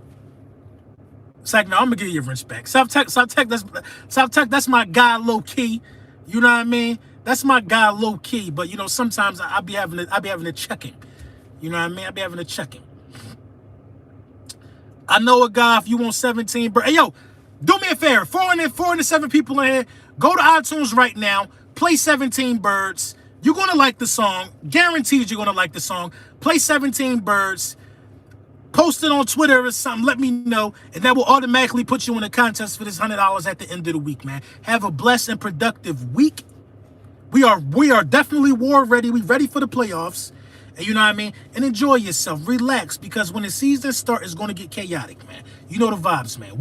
It's like, no, I'm going to give you your wrench back. South Tech, that's my guy low key. You know what I mean? That's my guy low key. But, you know, sometimes I be having a checking. You know what I mean? I be having a checking. I know a guy, if you want 17, bro. Hey, yo, do me a favor. 407 people in here. Go to iTunes right now. Play 17 Birds. You're going to like the song. Guaranteed you're going to like the song. Play 17 Birds. Post it on Twitter or something. Let me know. And that will automatically put you in a contest for this $100 at the end of the week, man. Have a blessed and productive week. We are definitely war ready. We ready for the playoffs. And you know what I mean? And enjoy yourself. Relax. Because when the season starts, it's going to get chaotic, man. You know the vibes, man.